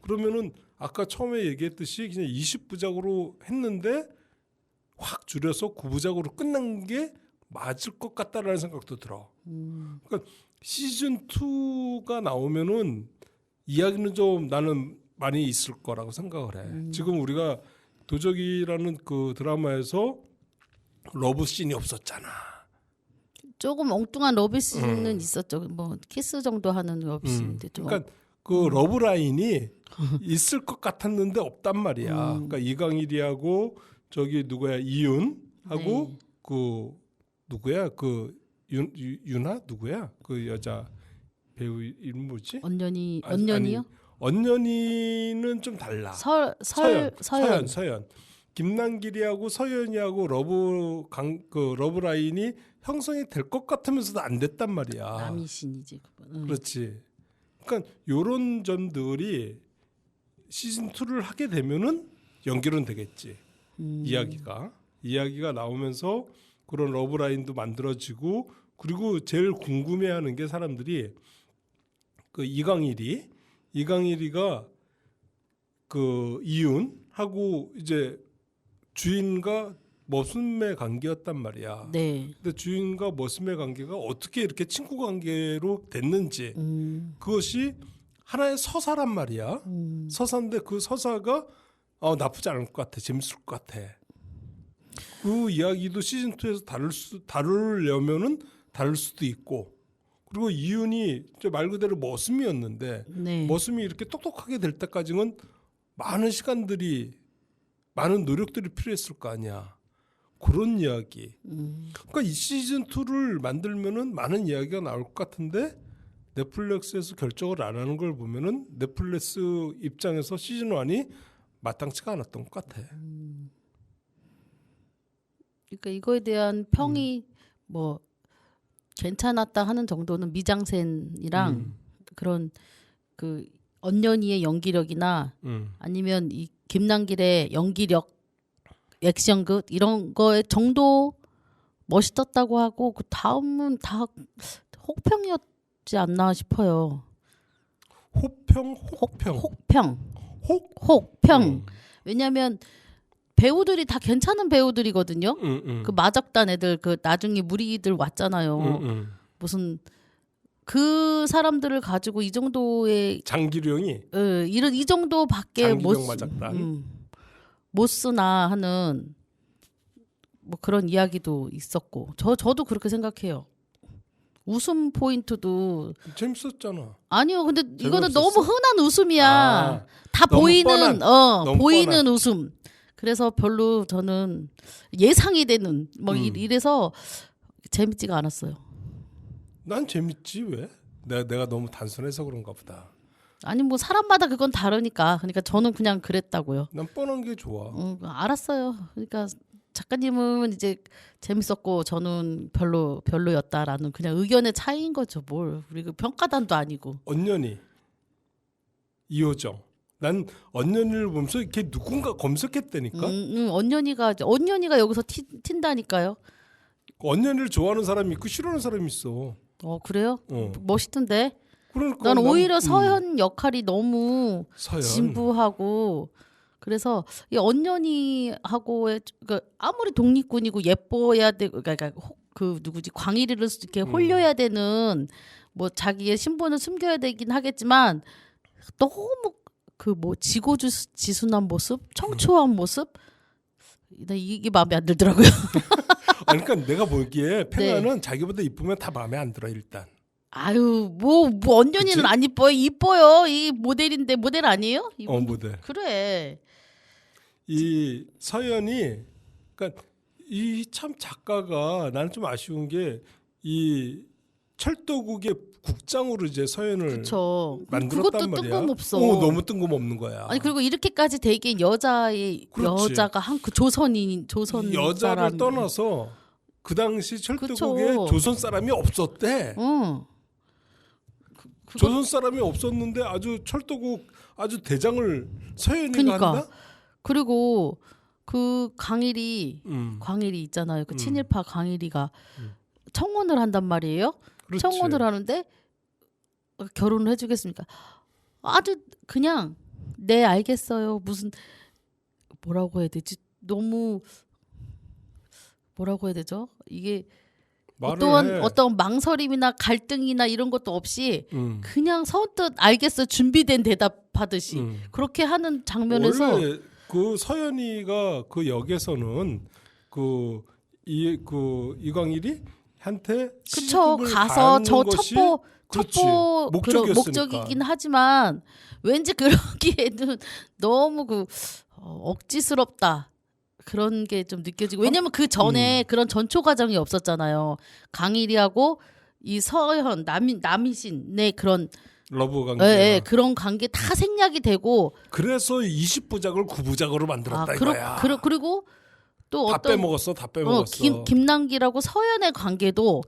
그러면은 아까 처음에 얘기했듯이 그냥 20부작으로 했는데 확 줄여서 9부작으로 끝난 게 맞을 것 같다라는 생각도 들어. 그러니까 시즌 2가 나오면은 이야기는 좀 나는 많이 있을 거라고 생각을 해. 지금 우리가 도적이라는 그 드라마에서 러브 씬이 없었잖아. 조금 엉뚱한 러브씬은 있었죠. 뭐 키스 정도 하는 러브씬인데 좀. 그러니까 그 러브 라인이 있을 것 같았는데 없단 말이야. 그러니까 이강일이하고 저기 누구야 이윤하고 네. 그 누구야 그 윤아 누구야 그 여자 배우 이름 뭐지? 언년이요? 언년이는 좀 달라. 서연. 김남길이하고 서연이하고 러브 라인이 형성이 될 것 같으면서도 안 됐단 말이야. 남이신이지 그분. 그렇지. 그러니까 요런 점들이 시즌 2를 하게 되면은 연결은 되겠지. 이야기가 나오면서 그런 러브 라인도 만들어지고 그리고 제일 궁금해하는 게 사람들이 그 이강일이가 그 이윤하고 이제 주인과 머슴의 관계였단 말이야. 네. 근데 주인과 머슴의 관계가 어떻게 이렇게 친구 관계로 됐는지 그것이 하나의 서사란 말이야. 서사인데 그 서사가 나쁘지 않을 것 같아. 재밌을 것 같아. 그 이야기도 시즌 2에서 다루려면은 다룰 수도 있고. 그리고 이윤이 말 그대로 머슴이었는데 네. 머슴이 이렇게 똑똑하게 될 때까지는 많은 시간들이 많은 노력들이 필요했을 거 아니야. 그런 이야기. 그러니까 이 시즌 2를 만들면은 많은 이야기가 나올 것 같은데 넷플릭스에서 결정을 안 하는 걸 보면은 넷플릭스 입장에서 시즌 1이 마땅치가 않았던 것 같아. 그러니까 이거에 대한 평이 뭐 괜찮았다 하는 정도는 미장센이랑 그런 그 언년이의 연기력이나 아니면 이 김남길의 연기력, 액션극 이런 거의 정도 멋있었다고 하고 그 다음은 다 혹평이었지 않나 싶어요. 혹평. 왜냐하면 배우들이 다 괜찮은 배우들이거든요. 그 마적단 애들 그 나중에 무리들 왔잖아요. 무슨 그 사람들을 가지고 이 정도의 장기룡이 이 정도밖에 못 쓰나 하는 뭐 그런 이야기도 있었고 저도 그렇게 생각해요. 웃음 포인트도 재밌었잖아. 아니요, 근데 이거는 너무 흔한 웃음이야. 다 보이는 보이는 웃음. 그래서 별로 저는 예상이 되는 뭐 이래서 재밌지가 않았어요. 난 재밌지 왜? 내가 너무 단순해서 그런가 보다. 아니 뭐 사람마다 그건 다르니까. 그러니까 저는 그냥 그랬다고요. 난 뻔한 게 좋아. 알았어요. 그러니까 작가님은 이제 재밌었고 저는 별로였다라는 그냥 의견의 차이인 거죠. 뭘 우리 그 평가단도 아니고. 언년이 이호정. 난 언년이를 보면서 이렇게 누군가 검색했다니까. 언년이가 여기서 튄다니까요. 언년이를 좋아하는 사람이 있고 싫어하는 사람이 있어. 그래요? 멋있던데. 그러니까 나는 오히려 서현 역할이 너무 진부하고 그래서 이 언년이하고의 아무리 독립군이고 예뻐야 되고 그러니까 그 누구지 광일이를 이렇게 홀려야 되는 뭐 자기의 신분을 숨겨야 되긴 하겠지만 너무 그 뭐 지고지순한 모습, 청초한 모습 이게 마음에 안 들더라고요. 그러니까 내가 보기에 팽아는 자기보다 이쁘면 다 마음에 안 들어 일단. 아유 뭐 언년이는 안 이뻐요. 이뻐요. 이 모델인데 모델 아니에요? 모델. 그래. 이 서연이 그러니까 이 참 작가가 나는 좀 아쉬운 게 이 철도국의 국장으로 이제 서연을 그쵸. 만들었단 그것도 말이야. 뜬금없어. 너무 뜬금없는 거야. 아니 그리고 이렇게까지 되게 여자가 한 그 조선 여자를 사람이. 떠나서 그 당시 철도국에 그쵸. 조선 사람이 없었대. 조선 사람이 없었는데 아주 철도국 아주 대장을 서연이가 그러니까. 한다. 그리고 그 광일이 있잖아요. 그 친일파 광일이가 청혼을 한단 말이에요. 그렇지. 청혼을 하는데 결혼을 해주겠습니까? 아주 그냥 네 알겠어요. 무슨 뭐라고 해야 되지? 너무 뭐라고 해야 되죠? 이게 어떤 망설임이나 갈등이나 이런 것도 없이 그냥 선뜻 알겠어 주비된 대답하듯이 그렇게 하는 장면에서 원래 그 서연이가 그 역에서는 이광일이 한테 그쵸 시집을 가서 가는 저 것이 첩보 목적이었으니까. 목적이긴 하지만 왠지 그러기에는 너무 억지스럽다. 그런 게 좀 느껴지고 왜냐면 그 전에 그런 전초 과정이 없었잖아요. 강일이하고 이 서현 남이신의 그런 러브 관계. 예, 그런 관계 다 생략이 되고 그래서 20부작을 9부작으로 만들었다 이거야. 그리고 또 다 어떤 빼먹었어. 김남기라고 서현의 관계도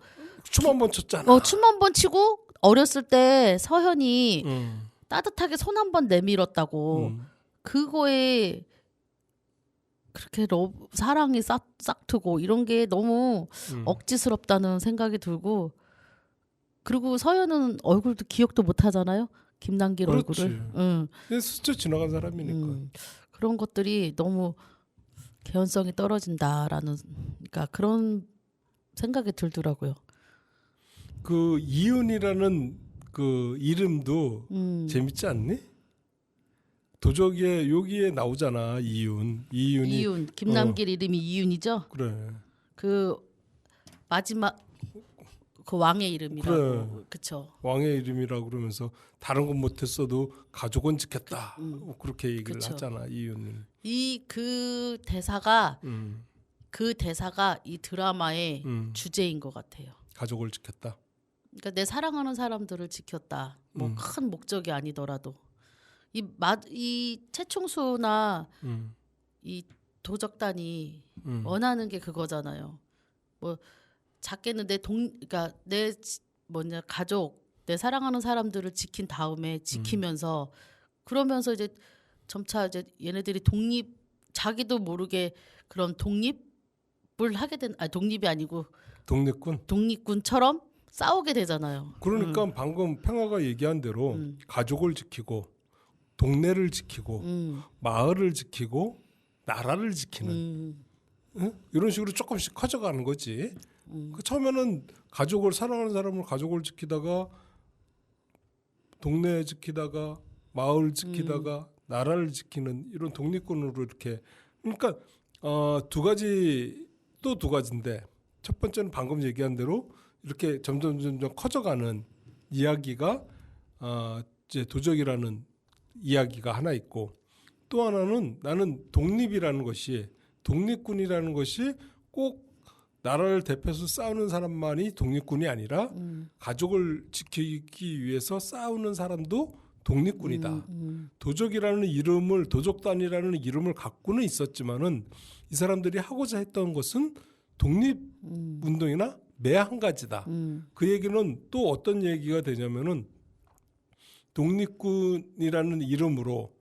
춤 한 번 췄잖아. 춤 한 번 치고 어렸을 때 서현이 따뜻하게 손 한 번 내밀었다고 그거에 그렇게 사랑이 싹트고 이런 게 너무 억지스럽다는 생각이 들고 그리고 서현은 얼굴도 기억도 못 하잖아요. 김남길 얼굴을. 그냥 스쳐 지나간 사람이니까. 그런 것들이 너무 개연성이 떨어진다라는 그러니까 그런 생각이 들더라고요. 그 이윤이라는 그 이름도 재밌지 않니? 도적에 여기에 나오잖아. 이윤이 김남길 이름이 이윤이죠. 그래. 그 마지막 그 왕의 이름이라고. 그래. 그쵸. 왕의 이름이라고 그러면서 다른 건 못했어도 가족은 지켰다. 그렇게 얘기를 그쵸. 하잖아. 이윤은. 그 대사가 이 드라마의 주제인 것 같아요. 가족을 지켰다. 그러니까 내 사랑하는 사람들을 지켰다. 뭐 큰 목적이 아니더라도 이 최충수나 이 도적단이 원하는 게 그거잖아요. 뭐 작게는 그러니까 내 가족, 내 사랑하는 사람들을 지킨 다음에 지키면서 그러면서 이제 점차 이제 얘네들이 자기도 모르게 그런 독립을 하게 독립이 아니고 독립군처럼 싸우게 되잖아요. 그러니까 방금 평화가 얘기한 대로 가족을 지키고 동네를 지키고 마을을 지키고 나라를 지키는 이런 식으로 조금씩 커져가는 거지. 처음에는 사랑하는 사람을 가족을 지키다가 동네 지키다가 마을 지키다가 나라를 지키는 이런 독립군으로 이렇게 그러니까 두 가지인데 첫 번째는 방금 얘기한 대로 이렇게 점점 커져가는 이야기가 이제 도적이라는 이야기가 하나 있고 또 하나는 나는 독립이라는 것이 독립군이라는 것이 꼭 나라를 대표해서 싸우는 사람만이 독립군이 아니라 가족을 지키기 위해서 싸우는 사람도 독립군이다. 도적이라는 이름을 도적단이라는 이름을 갖고는 있었지만은 이 사람들이 하고자 했던 것은 독립운동이나 매 한 가지다. 그 얘기는 또 어떤 얘기가 되냐면은 독립군이라는 이름으로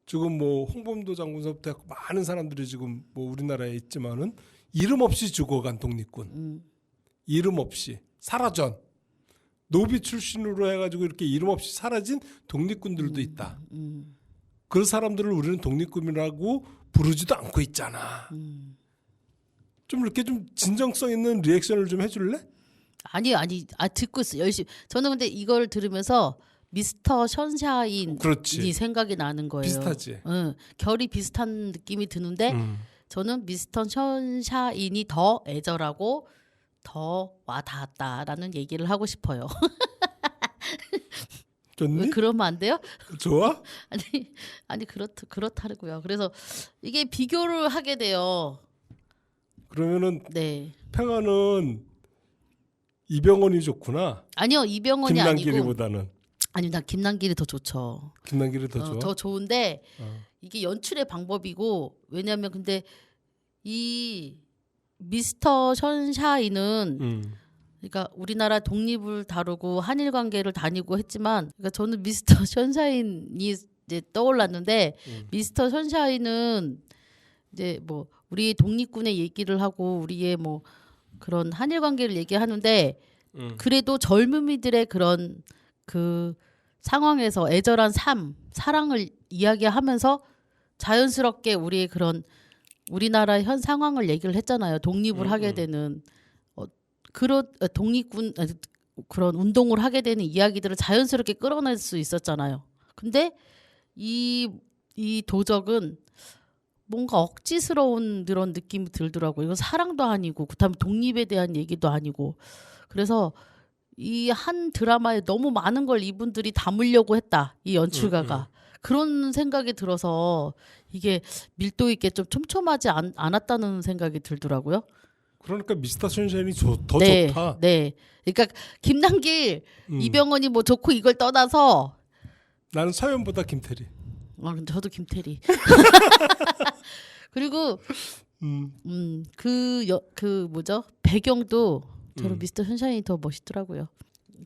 지금 뭐 홍범도 장군서부터 해서 많은 사람들이 지금 뭐 우리나라에 있지만은 이름 없이 죽어간 독립군, 이름 없이 사라전 노비 출신으로 해가지고 이렇게 이름 없이 사라진 독립군들도 있다. 그 사람들을 우리는 독립군이라고 부르지도 않고 있잖아. 좀 이렇게 좀 진정성 있는 리액션을 좀 해줄래? 아니 듣고 있어 열심히. 저는 근데 이걸 들으면서 미스터 션샤인이 생각이 나는 거예요. 비슷하지. 결이 비슷한 느낌이 드는데 저는 미스터 션샤인이 더 애절하고 더 와닿았다라는 얘기를 하고 싶어요. 좋니? 그러면 안 돼요? 좋아? 아니 그렇다고요. 그래서 이게 비교를 하게 돼요. 그러면은 네. 평화는 이병헌이 좋구나. 아니요, 이병헌이 아니고. 김남길이보다는. 아니, 난 김남길이 더 좋죠. 김남길이 더 좋아. 더 좋은데 이게 연출의 방법이고, 왜냐하면 근데 이 미스터 션샤인은 그러니까 우리나라 독립을 다루고 한일 관계를 다니고 했지만, 그러니까 저는 미스터 션샤인이 이제 떠올랐는데, 미스터 션샤인은 이제 뭐 우리 독립군의 얘기를 하고 우리의 뭐 그런 한일 관계를 얘기하는데, 그래도 젊은이들의 그런 그 상황에서 애절한 삶, 사랑을 이야기하면서 자연스럽게 우리의 그런 우리나라 현 상황을 얘기를 했잖아요. 독립을 하게 되는 그런 독립군 그런 운동을 하게 되는 이야기들을 자연스럽게 끌어낼 수 있었잖아요. 근데 이 도적은 뭔가 억지스러운 그런 느낌이 들더라고요. 이건 사랑도 아니고, 그다음에 독립에 대한 얘기도 아니고. 그래서 이 한 드라마에 너무 많은 걸 이분들이 담으려고 했다, 이 연출가가. 그런 생각이 들어서 이게 밀도 있게 좀 촘촘하지 않았다는 생각이 들더라고요. 그러니까 미스터 션샤인이 더 네, 좋다. 네. 그러니까 김남길, 이병헌이 뭐 좋고 이걸 떠나서 나는 서연보다 김태리. 저도 김태리. 그리고 그 뭐죠? 배경도 저는 미스터 션샤인이 더 멋있더라고요.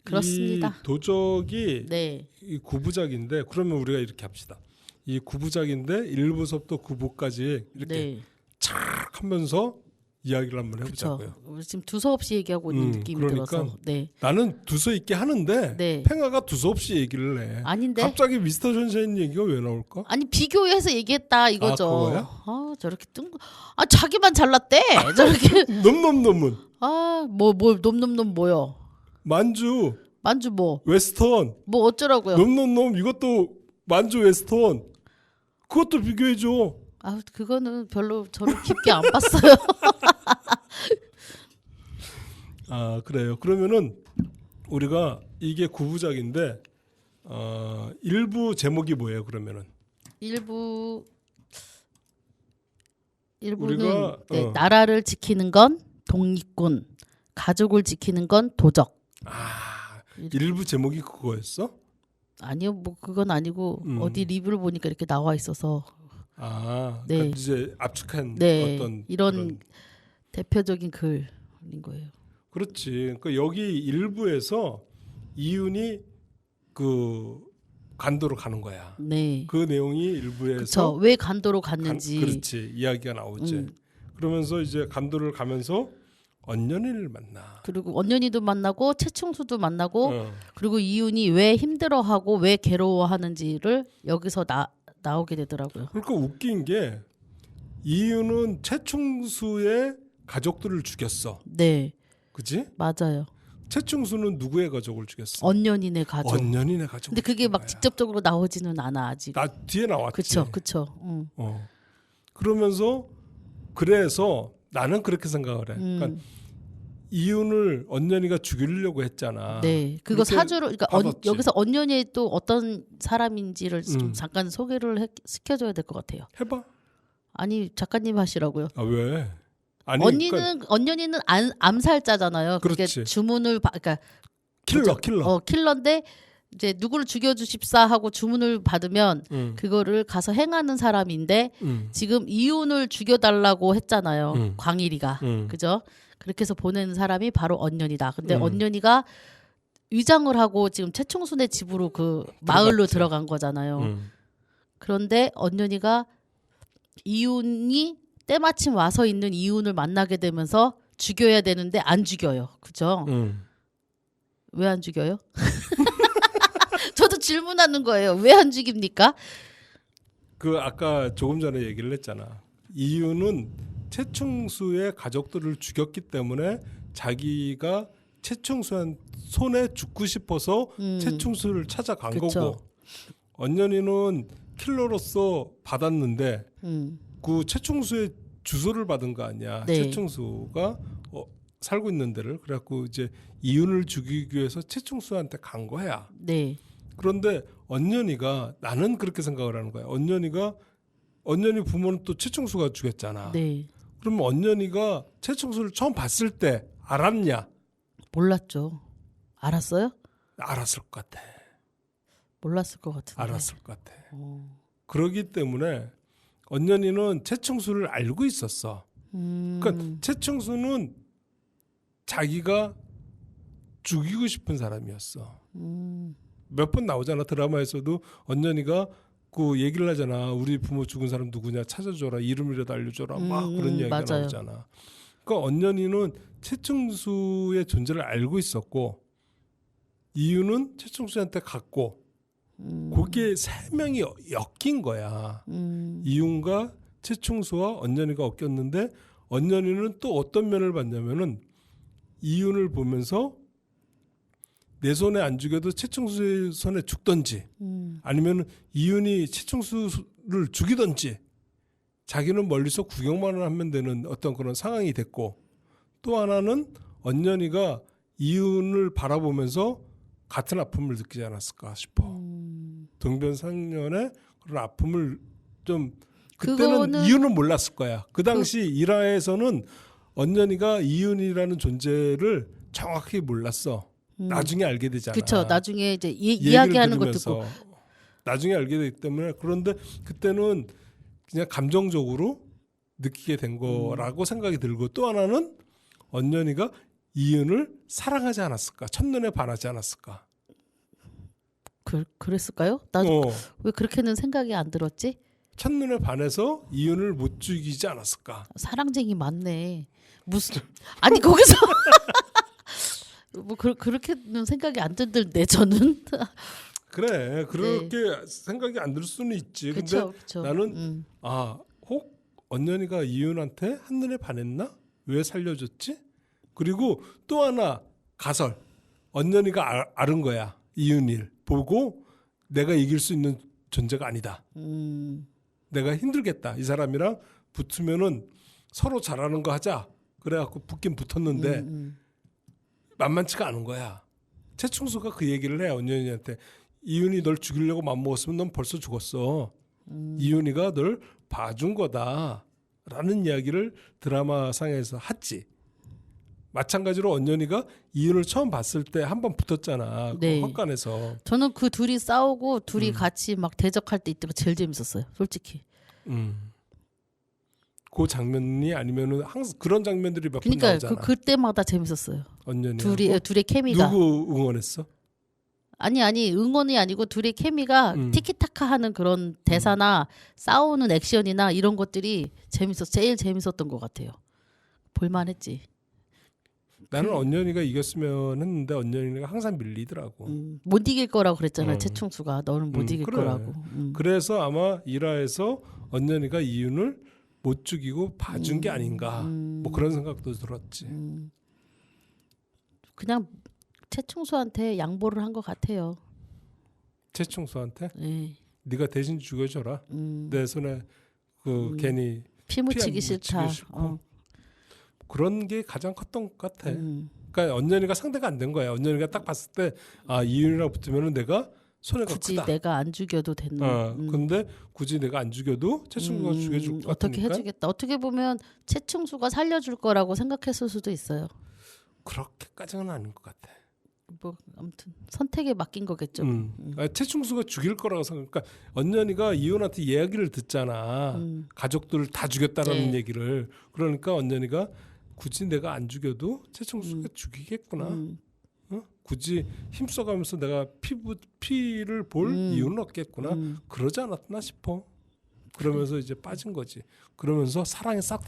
그렇습니다. 이 도적이 네. 이 9부작인데, 그러면 우리가 이렇게 합시다. 이 9부작인데 1부서부터 9부까지 이렇게 네. 착 하면서 이야기를 한번 해보자고요. 우리 지금 두서없이 얘기하고 있는 느낌이 그러니까 들어서. 네. 나는 두서 있게 하는데 네. 팽아가 두서 없이 얘기를 해. 아닌데? 갑자기 미스터 션샤인 얘기가 왜 나올까? 아니, 비교해서 얘기했다 이거죠. 그거야? 저렇게 자기만 잘났대. 저렇게. 놈놈놈은. 뭐 놈놈놈 뭐요? 만주 뭐? 웨스턴. 뭐 어쩌라고요? 놈놈놈 이것도 만주 웨스턴. 그것도 비교해줘. 그거는 별로 저를 깊게 안 봤어요. 그래요. 그러면은 우리가 이게 9부작인데 1부 제목이 뭐예요? 그러면은 1부는 우리가, 나라를 지키는 건 독립군, 가족을 지키는 건 도적. 1부 제목이 그거였어? 아니요, 뭐 그건 아니고 어디 리뷰를 보니까 이렇게 나와 있어서. 네. 그러니까 이제 압축한 어떤 이런 그런... 대표적인 글인 거예요. 그렇지. 그러니까 여기 1부에서 이윤이 그 간도로 가는 거야. 네. 그 내용이 1부에서 그쵸. 왜 간도로 갔는지. 그렇지. 이야기가 나오지. 그러면서 이제 간도를 가면서 언년이를 만나. 그리고 언년이도 만나고 최충수도 만나고 그리고 이윤이 왜 힘들어하고 왜 괴로워하는지를 여기서 나오게 되더라고요. 그러니까 웃긴 게 이윤은 최충수의 가족들을 죽였어. 네. 그지? 맞아요. 최충수는 누구의 가족을 죽였어? 언년이네 가족. 언년이네 가족. 근데 그게 막 직접적으로 나오지는 않아 아직. 뒤에 나왔지. 그쵸. 그러면서 그래서 나는 그렇게 생각을 해. 그러니까 이윤을 언년이가 죽이려고 했잖아. 네, 그거 사주로. 그러니까 여기서 언년이 또 어떤 사람인지를 좀 잠깐 소개를 시켜줘야 될 것 같아요. 해봐. 아니 작가님 하시라고요. 왜? 아니, 언년이는 암살자잖아요. 그게 그렇지. 주문을 그러니까 킬러. 킬러인데 이제 누구를 죽여주십사 하고 주문을 받으면 그거를 가서 행하는 사람인데 지금 이윤을 죽여달라고 했잖아요. 광일이가. 그죠? 그렇게 해서 보내는 사람이 바로 언년이다. 근데 언년이가 위장을 하고 지금 최충순의 집으로 그 마을로 들어간 거잖아요. 그런데 언년이가 이윤이 때마침 와서 있는 이윤을 만나게 되면서 죽여야 되는데 안 죽여요. 그죠? 왜 안 죽여요? 저도 질문하는 거예요. 왜 안 죽입니까? 그 아까 조금 전에 얘기를 했잖아. 이윤은 최충수의 가족들을 죽였기 때문에 자기가 최충수한 손에 죽고 싶어서 최충수를 찾아간 그쵸. 거고, 언년이는 킬러로서 받았는데 그 최충수의 주소를 받은 거 아니야. 네. 최충수가 살고 있는 데를. 그래갖고 이제 이윤을 죽이기 위해서 최충수한테 간 거야. 네. 그런데 언년이가, 나는 그렇게 생각을 하는 거야. 언년이 부모는 또 최충수가 죽였잖아. 네. 그러면 언년이가 최충수를 처음 봤을 때 알았냐? 몰랐죠. 알았어요? 알았을 것 같아. 몰랐을 것 같은데. 알았을 것 같아. 그러기 때문에 언년이는 최충수를 알고 있었어. 그러니까 최충수는 자기가 죽이고 싶은 사람이었어. 몇 번 나오잖아. 드라마에서도 언년이가 그 얘기를 하잖아. 우리 부모 죽은 사람 누구냐 찾아줘라. 이름이라도 알려줘라. 막 그런 이야기가 맞아요. 나오잖아. 그러니까 언년이는 최충수의 존재를 알고 있었고 이유는 최충수한테 갔고 그게 세 명이 엮인 거야. 이윤과 최충수와 언년이가 엮였는데 언년이는 또 어떤 면을 봤냐면은 이윤을 보면서 내 손에 안 죽여도 최충수의 손에 죽던지 아니면 이윤이 최충수를 죽이던지 자기는 멀리서 구경만 하면 되는 어떤 그런 상황이 됐고 또 하나는 언년이가 이윤을 바라보면서 같은 아픔을 느끼지 않았을까 싶어. 동변상련의 그런 아픔을 좀 그때는 이윤은 몰랐을 거야. 그 당시 일화에서는 언년이가 이윤이라는 존재를 정확히 몰랐어. 나중에 알게 되잖아. 그렇죠. 나중에 이제 이야기하는 거 듣고 나중에 알게 되기 때문에 그런데 그때는 그냥 감정적으로 느끼게 된 거라고 생각이 들고 또 하나는 언년이가 이윤을 사랑하지 않았을까? 첫눈에 반하지 않았을까? 그랬을까요? 나도 왜 그렇게는 생각이 안 들었지? 첫눈에 반해서 이윤을 못 죽이지 않았을까? 사랑쟁이 맞네. 무슨 아니 거기서 뭐 그렇게는 생각이 안 들던데 저는. 그래 그렇게 생각이 안 들 수는 있지. 근데 나는 혹 언년이가 이윤한테 한눈에 반했나? 왜 살려줬지? 그리고 또 하나 가설 언년이가 아는 거야. 이윤일 보고 내가 이길 수 있는 존재가 아니다. 내가 힘들겠다. 이 사람이랑 붙으면은 서로 잘하는 거 하자. 그래갖고 붙긴 붙었는데 만만치가 않은 거야. 최충수가 그 얘기를 해. 언년이한테 이윤이 널 죽이려고 맘먹었으면 넌 벌써 죽었어. 이윤이가 널 봐준 거다. 라는 이야기를 드라마상에서 했지. 마찬가지로 언년이가 이윤을 처음 봤을 때 한 번 붙었잖아. 네. 그 헛간에서. 저는 그 둘이 싸우고 둘이 같이 막 대적할 때 이때가 제일 재밌었어요. 솔직히. 그 장면이 아니면은 항상 그런 장면들이 몇 번 그러니까 나오잖아. 그때마다 재밌었어요. 언년이 둘의 케미가. 누구 응원했어? 아니 응원이 아니고 둘의 케미가 티키타카 하는 그런 대사나 싸우는 액션이나 이런 것들이 제일 재밌었던 것 같아요. 볼만했지. 나는 언년이가 이겼으면 했는데 언년이가 항상 밀리더라고. 못 이길 거라고 그랬잖아요. 최충수가 너는 못 이길 그래. 거라고. 그래서 아마 일화에서 언년이가 이윤을 못 죽이고 봐준 게 아닌가. 뭐 그런 생각도 들었지. 그냥 최충수한테 양보를 한 것 같아요. 최충수한테? 네. 네가 대신 죽여줘라. 내 손에 그 괜히 피 묻히기 싫다. 그런 게 가장 컸던 것 같아. 그러니까 언년이가 상대가 안 된 거야. 언년이가 딱 봤을 때 이윤이랑 붙으면은 내가 손해가 굳이 크다. 내가 안 죽여도 된다. 근데 굳이 내가 안 죽여도 최충수가 죽여줄 것 어떻게 같으니까. 해주겠다. 어떻게 보면 최충수가 살려줄 거라고 생각했을 수도 있어요. 그렇게까지는 아닌 것 같아. 뭐 아무튼 선택에 맡긴 거겠죠. 최충수가 죽일 거라고 생각. 그러니까 언년이가 이윤한테 이야기를 듣잖아. 가족들을 다 죽였다라는 얘기를. 그러니까 언년이가 굳이 내가 안 죽여도 최충수가 죽이겠구나. 굳이 힘써가면서 내가 피를 볼 이유는 없겠구나. 그러지 않았나 싶어. 그러면서 이제 빠진 거지. 그러면서 사랑에 싹.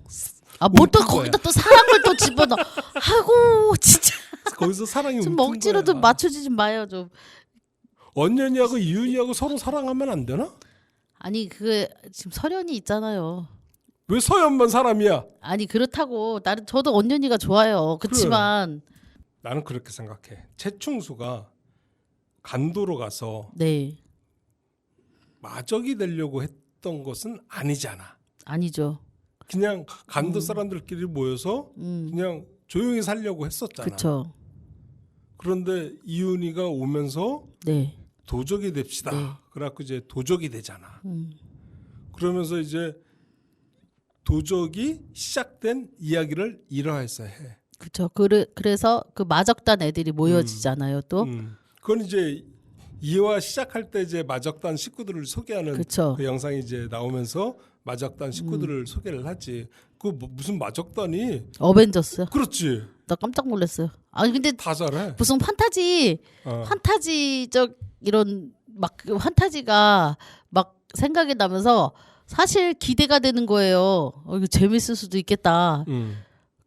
뭘 또 거기다 또 사랑을 또 집어넣어. 아이고 진짜. 거기서 사랑이 좀 억지로 좀 맞춰주지 좀 마요 좀. 언년이하고 이윤이하고 서로 사랑하면 안 되나? 아니 그 지금 설현이 있잖아요. 왜 서연만 사람이야? 아니 그렇다고 저도 언년이가 좋아요. 그렇지만 나는 그렇게 생각해. 최충수가 간도로 가서 마적이 되려고 했던 것은 아니잖아. 아니죠. 그냥 간도 사람들끼리 모여서 그냥 조용히 살려고 했었잖아. 그렇죠. 그런데 이윤이가 오면서 도적이 됩시다. 그래갖고 이제 도적이 되잖아. 그러면서 이제 도적이 시작된 이야기를 일화에서 해. 그렇죠. 그래서 그 마적단 애들이 모여지잖아요. 또 그건 이제 2화 시작할 때 이제 마적단 식구들을 소개하는 그쵸. 그 영상이 이제 나오면서 마적단 식구들을 소개를 하지. 그 무슨 마적단이 어벤져스. 그렇지. 나 깜짝 놀랐어요. 아니 근데 다 잘해. 무슨 판타지적 이런 막 그 판타지가 막 생각이 나면서 사실 기대가 되는 거예요. 이거 재밌을 수도 있겠다.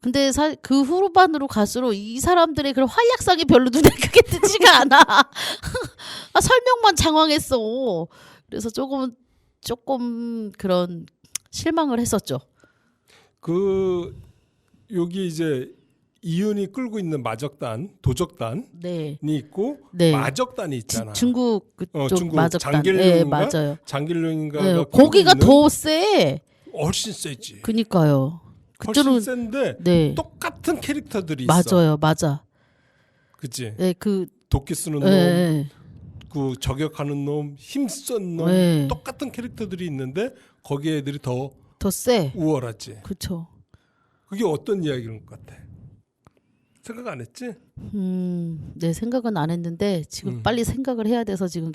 근데 그 후반으로 갈수록 이 사람들의 그런 활약상이 별로 눈에 크게 띄지가 않아. 설명만 장황했어. 그래서 조금 그런 실망을 했었죠. 여기 이제 이윤이 끌고 있는 마적단, 도적단이 네. 있고 네. 마적단이 있잖아. 중국 그쪽 중국 마적단. 장길룡인가? 네, 맞아요. 장길룡인가? 네, 거기가 더 세. 훨씬 세지. 그니까요. 훨씬 센데 네. 똑같은 캐릭터들이 있어. 맞아요, 맞아. 그치? 네, 도끼 쓰는 네. 놈, 그 저격하는 놈, 힘쓴 놈, 네. 똑같은 캐릭터들이 있는데 거기 애들이 더 세. 우월하지. 그렇죠. 그게 어떤 이야기인 것 같아? 생각 안 했지? 네, 생각은 안 했는데 지금 빨리 생각을 해야 돼서 지금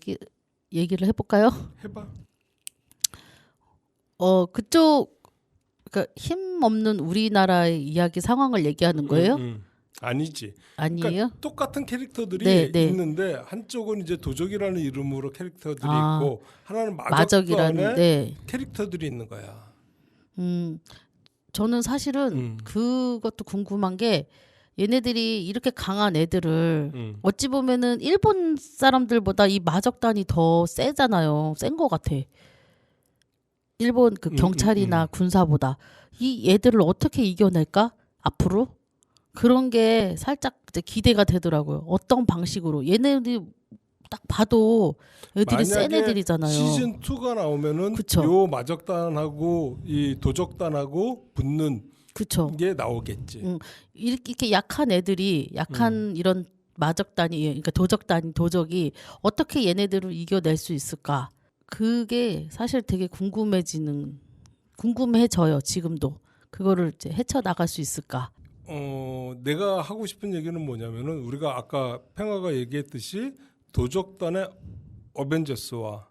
얘기를 해볼까요? 해봐. 그쪽 그러니까 힘 없는 우리나라의 이야기 상황을 얘기하는 거예요? 아니지. 아니에요? 그러니까 똑같은 캐릭터들이 네. 있는데 한쪽은 이제 도적이라는 이름으로 캐릭터들이 있고 하나는 마적이라는 마적단의 캐릭터들이 있는 거야. 저는 사실은 그것도 궁금한 게 얘네들이 이렇게 강한 애들을 어찌 보면은 일본 사람들보다 이 마적단이 더 세잖아요. 센 것 같아. 일본 그 경찰이나 군사보다 이 애들을 어떻게 이겨낼까 앞으로 그런 게 살짝 이제 기대가 되더라고요. 어떤 방식으로 얘네들이 딱 봐도 애들이 센 애들이잖아요. 시즌 2가 나오면은 그쵸. 요 마적단하고 이 도적단하고 붙는 게 나오겠지. 이렇게 약한 애들이 약한 이런 마적단이 그러니까 도적이 어떻게 얘네들을 이겨낼 수 있을까? 그게 사실 되게 궁금해져요. 지금도 그거를 이제 헤쳐나갈 수 있을까? 내가 하고 싶은 얘기는 뭐냐면은 우리가 아까 팽화가 얘기했듯이 도적단의 어벤져스와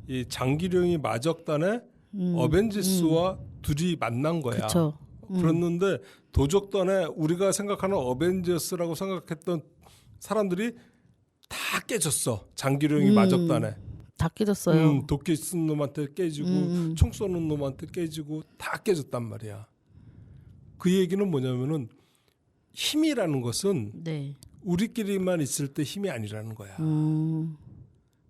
이 장기룡이 마적단의 어벤져스와 둘이 만난 거야. 그쵸. 그랬는데 도적단에 우리가 생각하는 어벤져스라고 생각했던 사람들이 다 깨졌어. 장기룡이 마적단에. 다 깨졌어요. 도끼 쓴 놈한테 깨지고 총 쏘는 놈한테 깨지고 다 깨졌단 말이야. 그 얘기는 뭐냐면은 힘이라는 것은 네. 우리끼리만 있을 때 힘이 아니라는 거야.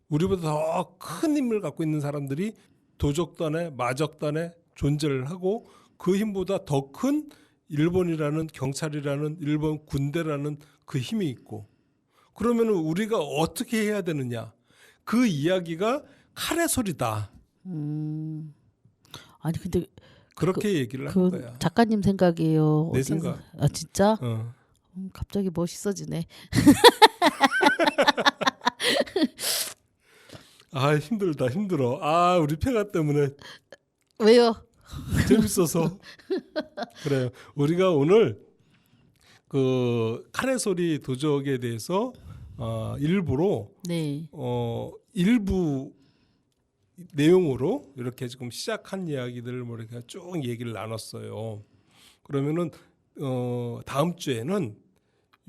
우리보다 더 큰 힘을 갖고 있는 사람들이 도적단에 마적단에 존재를 하고 그 힘보다 더 큰 일본이라는 경찰이라는 일본 군대라는 그 힘이 있고 그러면은 우리가 어떻게 해야 되느냐 그 이야기가 칼의 소리다. 아니 근데 그렇게 얘기를 하는 거야. 작가님 생각이에요. 내 생각. 아 진짜? 갑자기 멋있어지네. 아 힘들어. 우리 팽아 때문에. 왜요? 재밌어서. 그래요. 우리가 오늘 그 칼의 소리 도적에 대해서 일부러 일부 내용으로 이렇게 지금 시작한 이야기들을 뭐 이렇게 쭉 얘기를 나눴어요. 그러면은 다음 주에는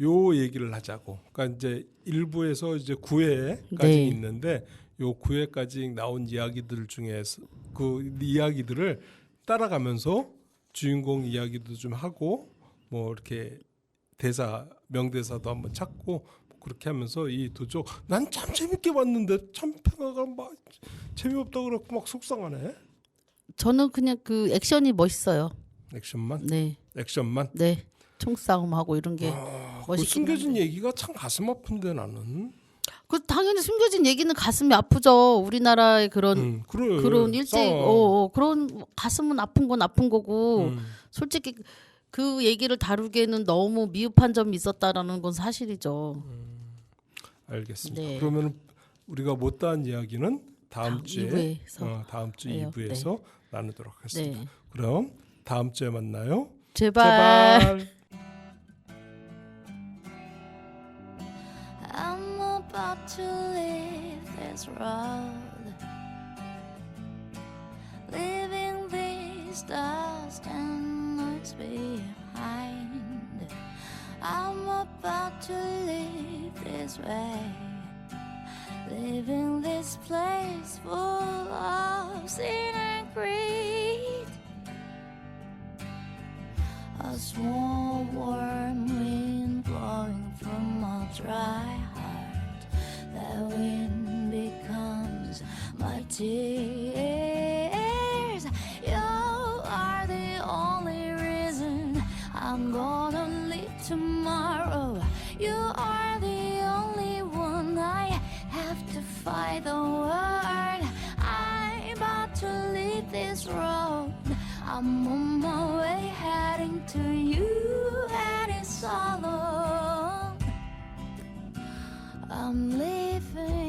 요 얘기를 하자고. 그러니까 이제 1부에서 이제 9회까지 있는데 요 9회까지 나온 이야기들 중에서 그 이야기들을 따라가면서 주인공 이야기도 좀 하고 뭐 이렇게 명대사도 한번 찾고 그렇게 하면서 이 도적 난 참 재밌게 봤는데 참 팽아가 막 재미없다고 그랬고 막 속상하네. 저는 그냥 그 액션이 멋있어요. 액션만? 네. 액션만? 네. 총싸움하고 이런 게 그 숨겨진 얘기가 참 가슴 아픈데 나는. 그 당연히 숨겨진 얘기는 가슴이 아프죠. 우리나라의 그런 일제 그런 가슴은 아픈 건 아픈 거고 솔직히 그 얘기를 다루기에는 너무 미흡한 점이 있었다라는 건 사실이죠. 알겠습니다. 네. 그러면 우리가 못다한 이야기는 다음 주에 2부에서 다음 주 2부에서 나누도록 하겠습니다. 네. 그럼 다음 주에 만나요. 제발. about to leave this road, leaving these dust and noise behind. I'm about to leave this way, leaving this place full of sin and greed. A small warm wind blowing from a dry heart. That wind becomes my tears. You are the only reason I'm gonna live tomorrow. You are the only one I have to fight the world. I'm about to leave this road. I'm on my way heading to you, and it's all alone. I'm leaving.